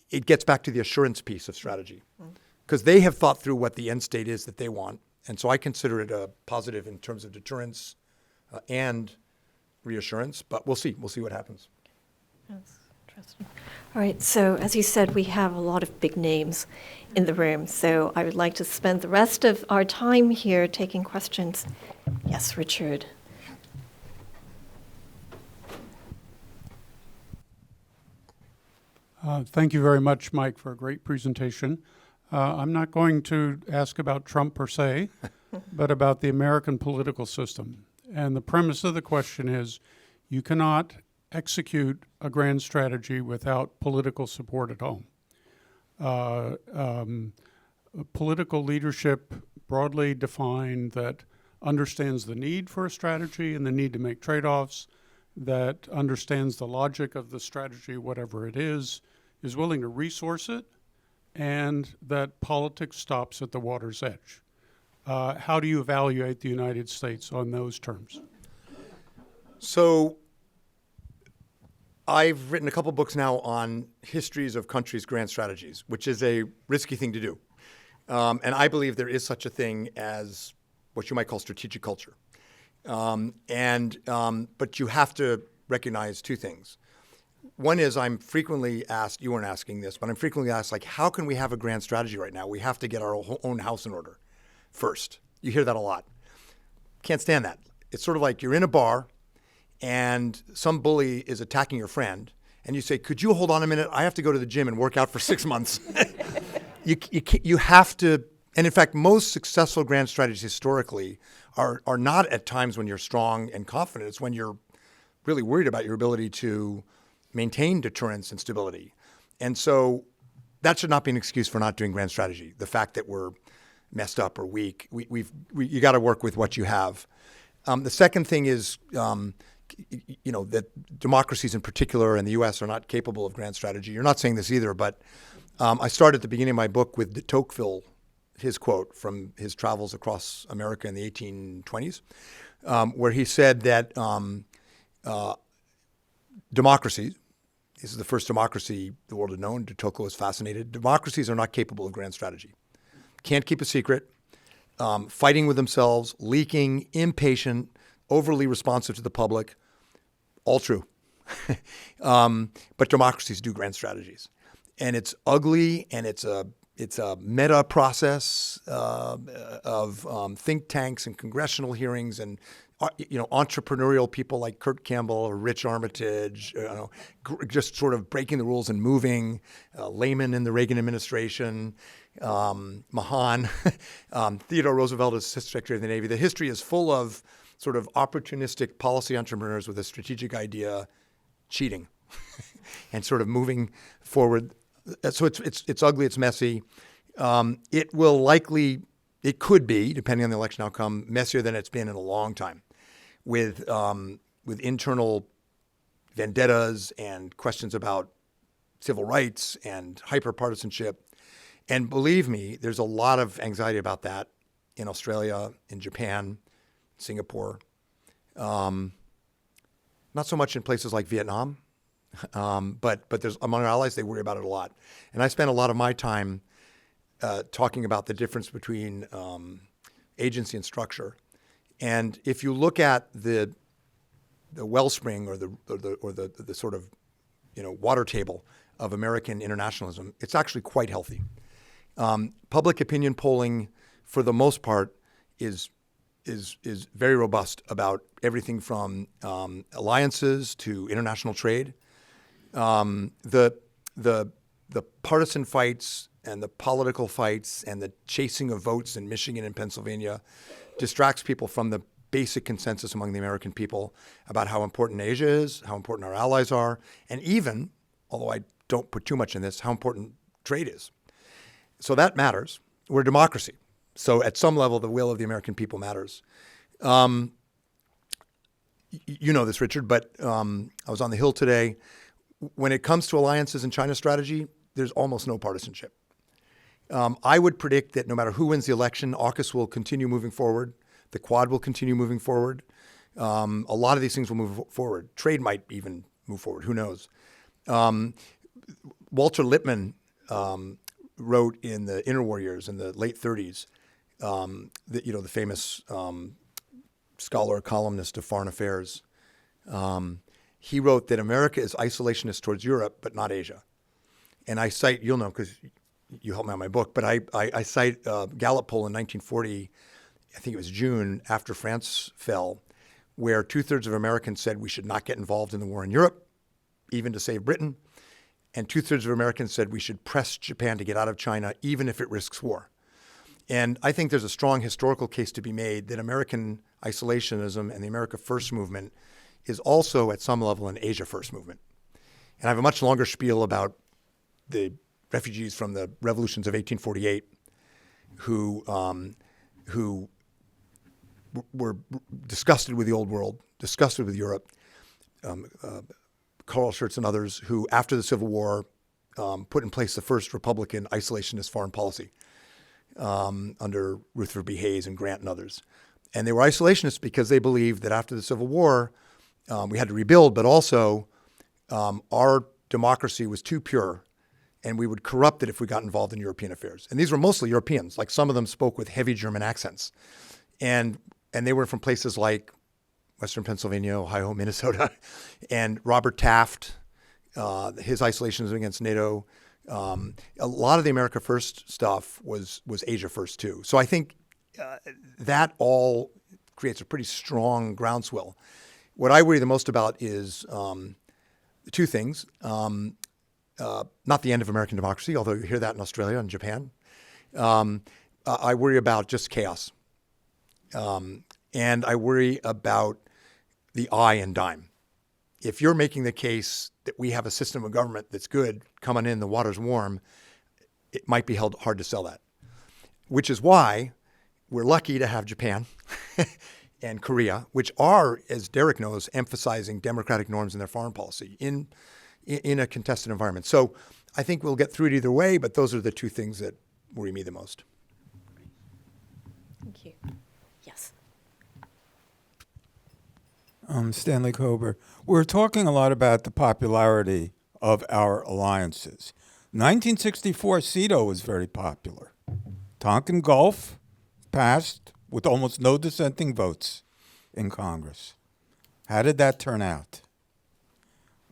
It gets back to the assurance piece of strategy, because they have thought through what the end state is that they want. And so I consider it a positive in terms of deterrence and reassurance. But we'll see. We'll see what happens. That's interesting. All right. So as you said, we have a lot of big names in the room. So I would like to spend the rest of our time here taking questions. Yes, Richard. Thank you very much, Mike, for a great presentation. I'm not going to ask about Trump per se, but about the American political system. And the premise of the question is, you cannot execute a grand strategy without political support at home. Political leadership, broadly defined, that understands the need for a strategy and the need to make trade-offs, that understands the logic of the strategy, whatever it is willing to resource it, and that politics stops at the water's edge. How do you evaluate the United States on those terms? So I've written a couple books now on histories of countries' grand strategies, which is a risky thing to do. And I believe there is such a thing as what you might call strategic culture. But you have to recognize two things. One is I'm frequently asked, you weren't asking this, but I'm frequently asked, like, how can we have a grand strategy right now? We have to get our own house in order first. You hear that a lot. Can't stand that. It's sort of like you're in a bar and some bully is attacking your friend and you say, could you hold on a minute? I have to go to the gym and work out for 6 months. You have to, and in fact, most successful grand strategies historically are not at times when you're strong and confident. It's when you're really worried about your ability to maintain deterrence and stability. And so that should not be an excuse for not doing grand strategy. The fact that we're messed up or weak, you got to work with what you have. The second thing is, that democracies in particular and the U.S. are not capable of grand strategy. You're not saying this either, but I started at the beginning of my book with de Tocqueville, his quote from his travels across America in the 1820s, where he said that democracy, this is the first democracy the world had known. De Tocqueville was fascinated. Democracies are not capable of grand strategy. Can't keep a secret, fighting with themselves, leaking, impatient, overly responsive to the public. All true. But democracies do grand strategies. And it's ugly, and it's a meta process of think tanks and congressional hearings and entrepreneurial people like Kurt Campbell or Rich Armitage, just sort of breaking the rules and moving. Lehman in the Reagan administration, Mahan, Theodore Roosevelt as Secretary of the Navy. The history is full of sort of opportunistic policy entrepreneurs with a strategic idea cheating and sort of moving forward. So it's ugly, it's messy. It could be, depending on the election outcome, messier than it's been in a long time, with internal vendettas and questions about civil rights and hyper-partisanship. And believe me, there's a lot of anxiety about that in Australia, in Japan, Singapore. Not so much in places like Vietnam, but there's among our allies, they worry about it a lot. And I spend a lot of my time talking about the difference between agency and structure. And if you look at the wellspring or the sort of water table of American internationalism, it's actually quite healthy. Public opinion polling, for the most part, is very robust about everything from alliances to international trade. The partisan fights and the political fights and the chasing of votes in Michigan and Pennsylvania distracts people from the basic consensus among the American people about how important Asia is, how important our allies are, and even, although I don't put too much in this, how important trade is. So that matters. We're a democracy. So at some level, the will of the American people matters. You know this, Richard, but I was on the Hill today. When it comes to alliances and China strategy, there's almost no partisanship. I would predict that no matter who wins the election, AUKUS will continue moving forward. The Quad will continue moving forward. A lot of these things will move forward. Trade might even move forward. Who knows? Walter Lippmann wrote in the Interwar years in the late 30s, the famous scholar, columnist of foreign affairs. He wrote that America is isolationist towards Europe, but not Asia. And I cite, you'll know because you helped me on my book, but I cite a Gallup poll in 1940, I think it was June, after France fell, where 2/3 of Americans said we should not get involved in the war in Europe, even to save Britain. And 2/3 of Americans said we should press Japan to get out of China, even if it risks war. And I think there's a strong historical case to be made that American isolationism and the America First movement is also at some level an Asia First movement. And I have a much longer spiel about the refugees from the revolutions of 1848 who were disgusted with the old world, disgusted with Europe. Carl Schurz and others who, after the Civil War, put in place the first Republican isolationist foreign policy under Rutherford B. Hayes and Grant and others. And they were isolationists because they believed that after the Civil War, we had to rebuild, but also our democracy was too pure and we would corrupt it if we got involved in European affairs. And these were mostly Europeans. Like some of them spoke with heavy German accents. And they were from places like Western Pennsylvania, Ohio, Minnesota, and Robert Taft, his isolationism against NATO. A lot of the America First stuff was Asia First too. So I think that all creates a pretty strong groundswell. What I worry the most about is two things. Not the end of American democracy, although you hear that in Australia and Japan. I worry about just chaos. And I worry about the I in dime. If you're making the case that we have a system of government that's good, coming in, the water's warm, it might be hard to sell that. Which is why we're lucky to have Japan and Korea, which are, as Derek knows, emphasizing democratic norms in their foreign policy in a contested environment. So I think we'll get through it either way, but those are the two things that worry me the most. Thank you. Yes. Stanley Kober. We're talking a lot about the popularity of our alliances. 1964, CETO was very popular. Tonkin Gulf passed with almost no dissenting votes in Congress. How did that turn out?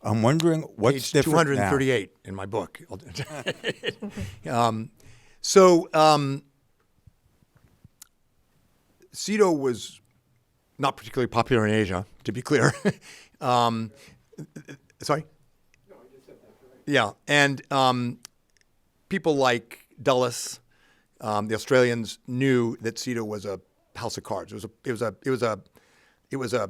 I'm wondering what's Page different 238 in my book. CETO was not particularly popular in Asia, to be clear. Sorry? No, I just said that. Yeah, and people like Dulles, the Australians, knew that CETO was a house of cards. It was a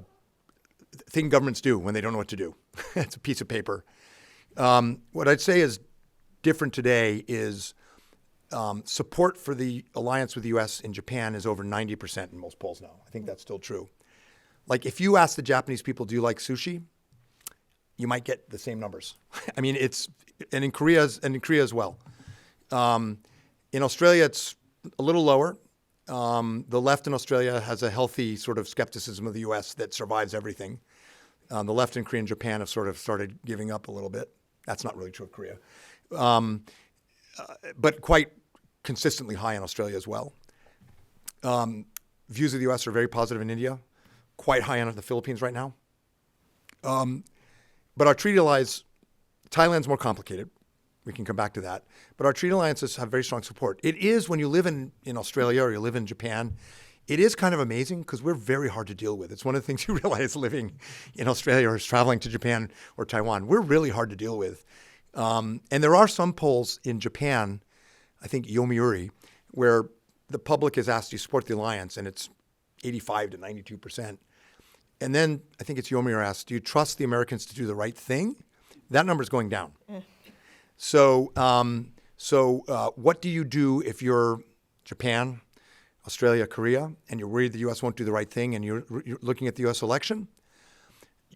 thing governments do when they don't know what to do. It's a piece of paper. What I'd say is different today is support for the alliance with the U.S. and Japan is over 90% in most polls now. I think that's still true. Like if you ask the Japanese people, do you like sushi? You might get the same numbers. I mean, and in Korea as well. In Australia, it's a little lower. The left in Australia has a healthy sort of skepticism of the U.S. that survives everything. The left in Korea and Japan have sort of started giving up a little bit. That's not really true of Korea. But quite consistently high in Australia as well. Views of the U.S. are very positive in India, quite high on the Philippines right now. But our treaty allies, Thailand's more complicated. We can come back to that. But our treaty alliances have very strong support. It is, when you live in Australia or you live in Japan, it is kind of amazing because we're very hard to deal with. It's one of the things you realize living in Australia or traveling to Japan or Taiwan. We're really hard to deal with. And there are some polls in Japan, I think Yomiuri, where the public is asked, do you support the alliance? And it's 85 to 92%. And then I think it's Yomiuri asked, do you trust the Americans to do the right thing? That number's going down. So what do you do if you're Japan, Australia, Korea, and you're worried the U.S. won't do the right thing and you're looking at the U.S. election?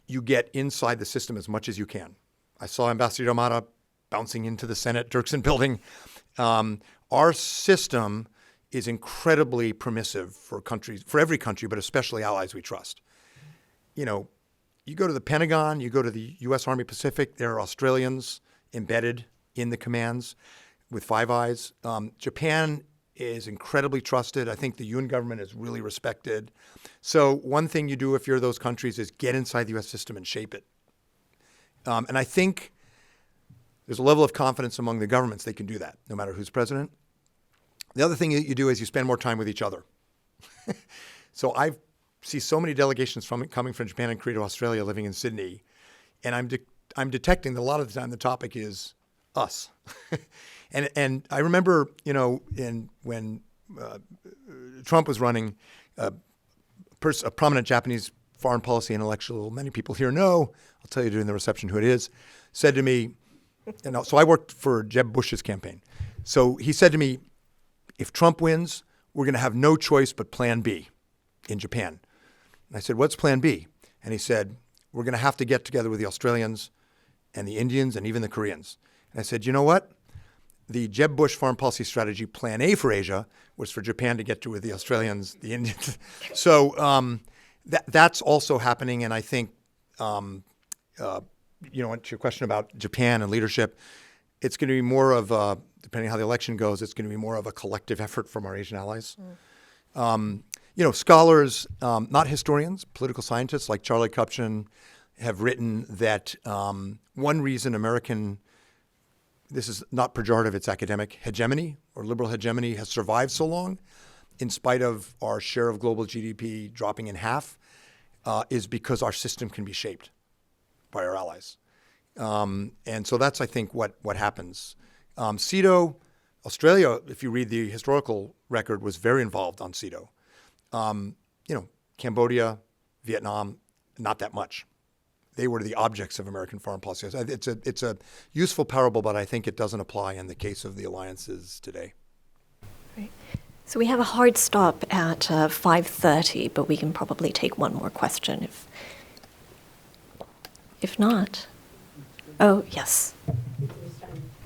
You get inside the system as much as you can. I saw Ambassador Yamada bouncing into the Senate Dirksen building. Our system is incredibly permissive for countries, for every country, but especially allies we trust. You know, you go to the Pentagon, you go to the U.S. Army Pacific, there are Australians embedded in the commands with Five Eyes. Japan is incredibly trusted. I think the UN government is really respected. So one thing you do if you're those countries is get inside the U.S. system and shape it. And I think there's a level of confidence among the governments they can do that, no matter who's president. The other thing that you do is you spend more time with each other. So I see so many delegations coming from Japan and Korea to Australia living in Sydney, and I'm detecting that a lot of the time the topic is us. and I remember, you know, when Trump was running, a prominent Japanese foreign policy intellectual, many people here know, I'll tell you during the reception who it is, said to me, so I worked for Jeb Bush's campaign. So he said to me, if Trump wins, we're going to have no choice but plan B in Japan. And I said, what's plan B? And he said, we're going to have to get together with the Australians and the Indians and even the Koreans. And I said, you know what? The Jeb Bush foreign policy strategy, plan A for Asia, was for Japan to get to with the Australians, the Indians. So that's also happening. And I think, you know, to your question about Japan and leadership, it's going to be more of a, depending on how the election goes, it's going to be more of a collective effort from our Asian allies. You know, scholars, not historians, political scientists like Charlie Kupchan have written that one reason American, this is not pejorative, it's academic, hegemony or liberal hegemony has survived so long in spite of our share of global GDP dropping in half is because our system can be shaped by our allies. And so that's, I think, what happens. CETO, Australia, if you read the historical record, was very involved on CETO. You know, Cambodia, Vietnam, not that much. They were the objects of American foreign policy. It's a useful parable, but I think it doesn't apply in the case of the alliances today. Right. So we have a hard stop at 5:30, but we can probably take one more question if not. Oh, yes.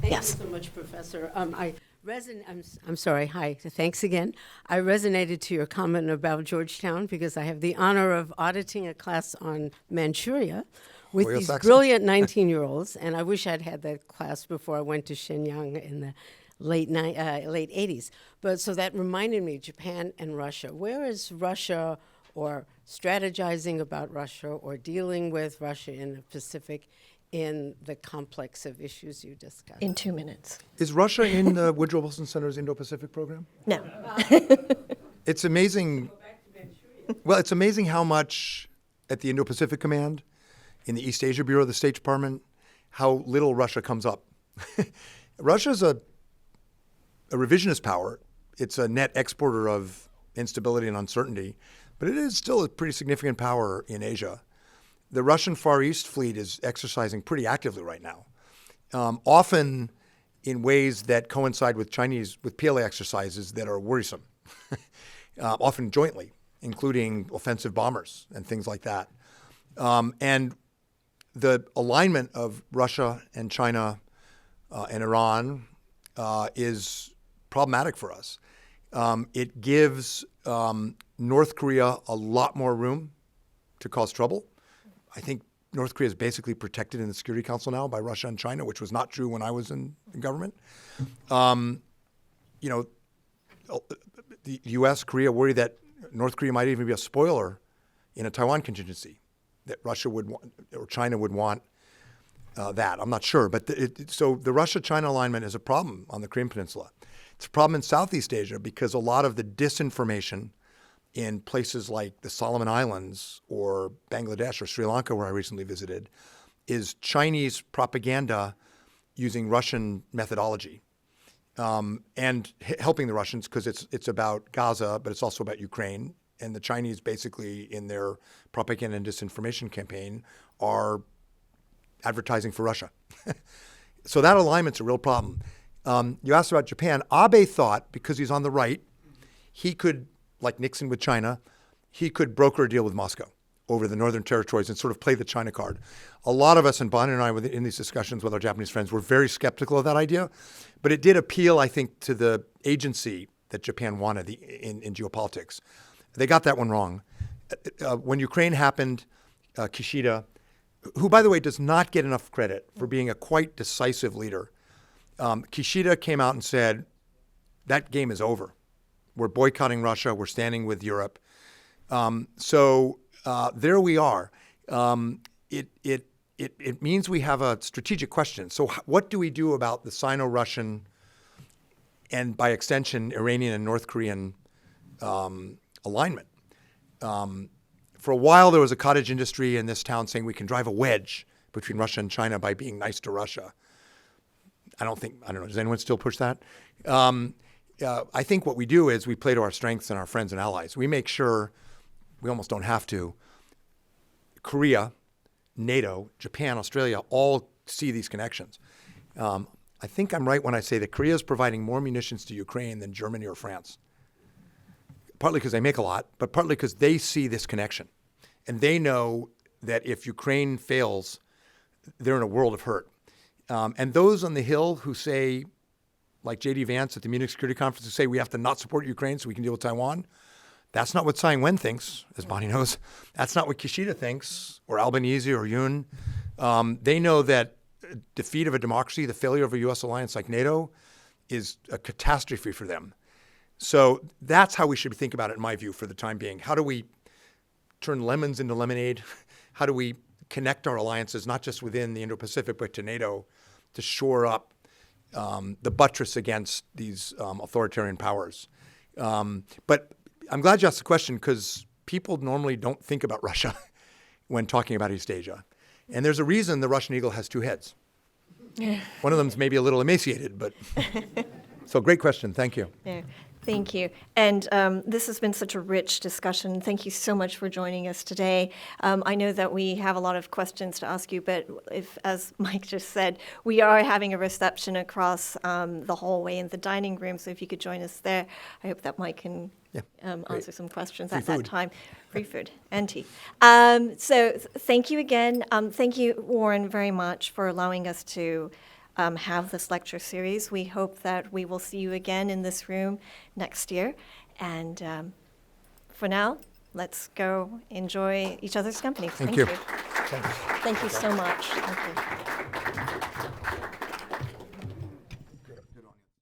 Thank Yes. you so much, Professor. I I'm sorry. Hi. Thanks again. I resonated to your comment about Georgetown because I have the honor of auditing a class on Manchuria with Royal these Saxon. brilliant 19-year-olds, and I wish I'd had that class before I went to Shenyang in the late 80s. But so that reminded me, Japan and Russia. Where is Russia, or strategizing about Russia, or dealing with Russia in the Pacific, in the complex of issues you discussed? In 2 minutes. Is Russia in the Woodrow Wilson Center's Indo-Pacific program? No. It's amazing. Well, it's amazing how much at the Indo-Pacific Command, in the East Asia Bureau of the State Department, how little Russia comes up. Russia's a revisionist power. It's a net exporter of instability and uncertainty, but it is still a pretty significant power in Asia. The Russian Far East fleet is exercising pretty actively right now, often in ways that coincide with PLA exercises that are worrisome, often jointly, including offensive bombers and things like that. And the alignment of Russia and China and Iran is problematic for us. It gives North Korea a lot more room to cause trouble. I think North Korea is basically protected in the Security Council now by Russia and China, which was not true when I was in government. You know, the U.S., Korea worry that North Korea might even be a spoiler in a Taiwan contingency, that Russia would want, or China would want that. I'm not sure. But so the Russia-China alignment is a problem on the Korean Peninsula. It's a problem in Southeast Asia because a lot of the disinformation in places like the Solomon Islands or Bangladesh or Sri Lanka, where I recently visited, is Chinese propaganda using Russian methodology and helping the Russians because it's about Gaza, but it's also about Ukraine. And the Chinese basically in their propaganda and disinformation campaign are advertising for Russia. So that alignment's a real problem. You asked about Japan. Abe thought, because he's on the right, he could, like Nixon with China, he could broker a deal with Moscow over the northern territories and sort of play the China card. A lot of us, and Bonnie and I, in these discussions with our Japanese friends, were very skeptical of that idea. But it did appeal, I think, to the agency that Japan wanted in geopolitics. They got that one wrong. When Ukraine happened, Kishida, who, by the way, does not get enough credit for being a quite decisive leader, Kishida came out and said, that game is over. We're boycotting Russia. We're standing with Europe. So there we are. It means we have a strategic question. So what do we do about the Sino-Russian and, by extension, Iranian and North Korean alignment? For a while, there was a cottage industry in this town saying we can drive a wedge between Russia and China by being nice to Russia. I don't know. Does anyone still push that? I think what we do is we play to our strengths and our friends and allies. We make sure we almost don't have to. Korea, NATO, Japan, Australia all see these connections. I think I'm right when I say that Korea is providing more munitions to Ukraine than Germany or France. Partly because they make a lot, but partly because they see this connection. And they know that if Ukraine fails, they're in a world of hurt. And those on the Hill who say, like J.D. Vance at the Munich Security Conference, who say we have to not support Ukraine so we can deal with Taiwan, that's not what Tsai Ing-wen thinks, as Bonnie knows. That's not what Kishida thinks, or Albanese or Yoon. They know that defeat of a democracy, the failure of a U.S. alliance like NATO, is a catastrophe for them. So that's how we should think about it, in my view, for the time being. How do we turn lemons into lemonade? How do we connect our alliances, not just within the Indo-Pacific, but to NATO, to shore up the buttress against these authoritarian powers? But I'm glad you asked the question because people normally don't think about Russia when talking about East Asia. And there's a reason the Russian eagle has two heads. One of them's maybe a little emaciated, but so great question. Thank you. Yeah, thank you. And this has been such a rich discussion. Thank you so much for joining us today. I know that we have a lot of questions to ask you, but if, as Mike just said, we are having a reception across the hallway in the dining room, so if you could join us there, I hope that Mike can answer some questions at that time. Free food and tea. So thank you again. Thank you, Warren, very much for allowing us to have this lecture series. We hope that we will see you again in this room next year. And for now, let's go enjoy each other's company. Thank you. Thank you so much. Thank you.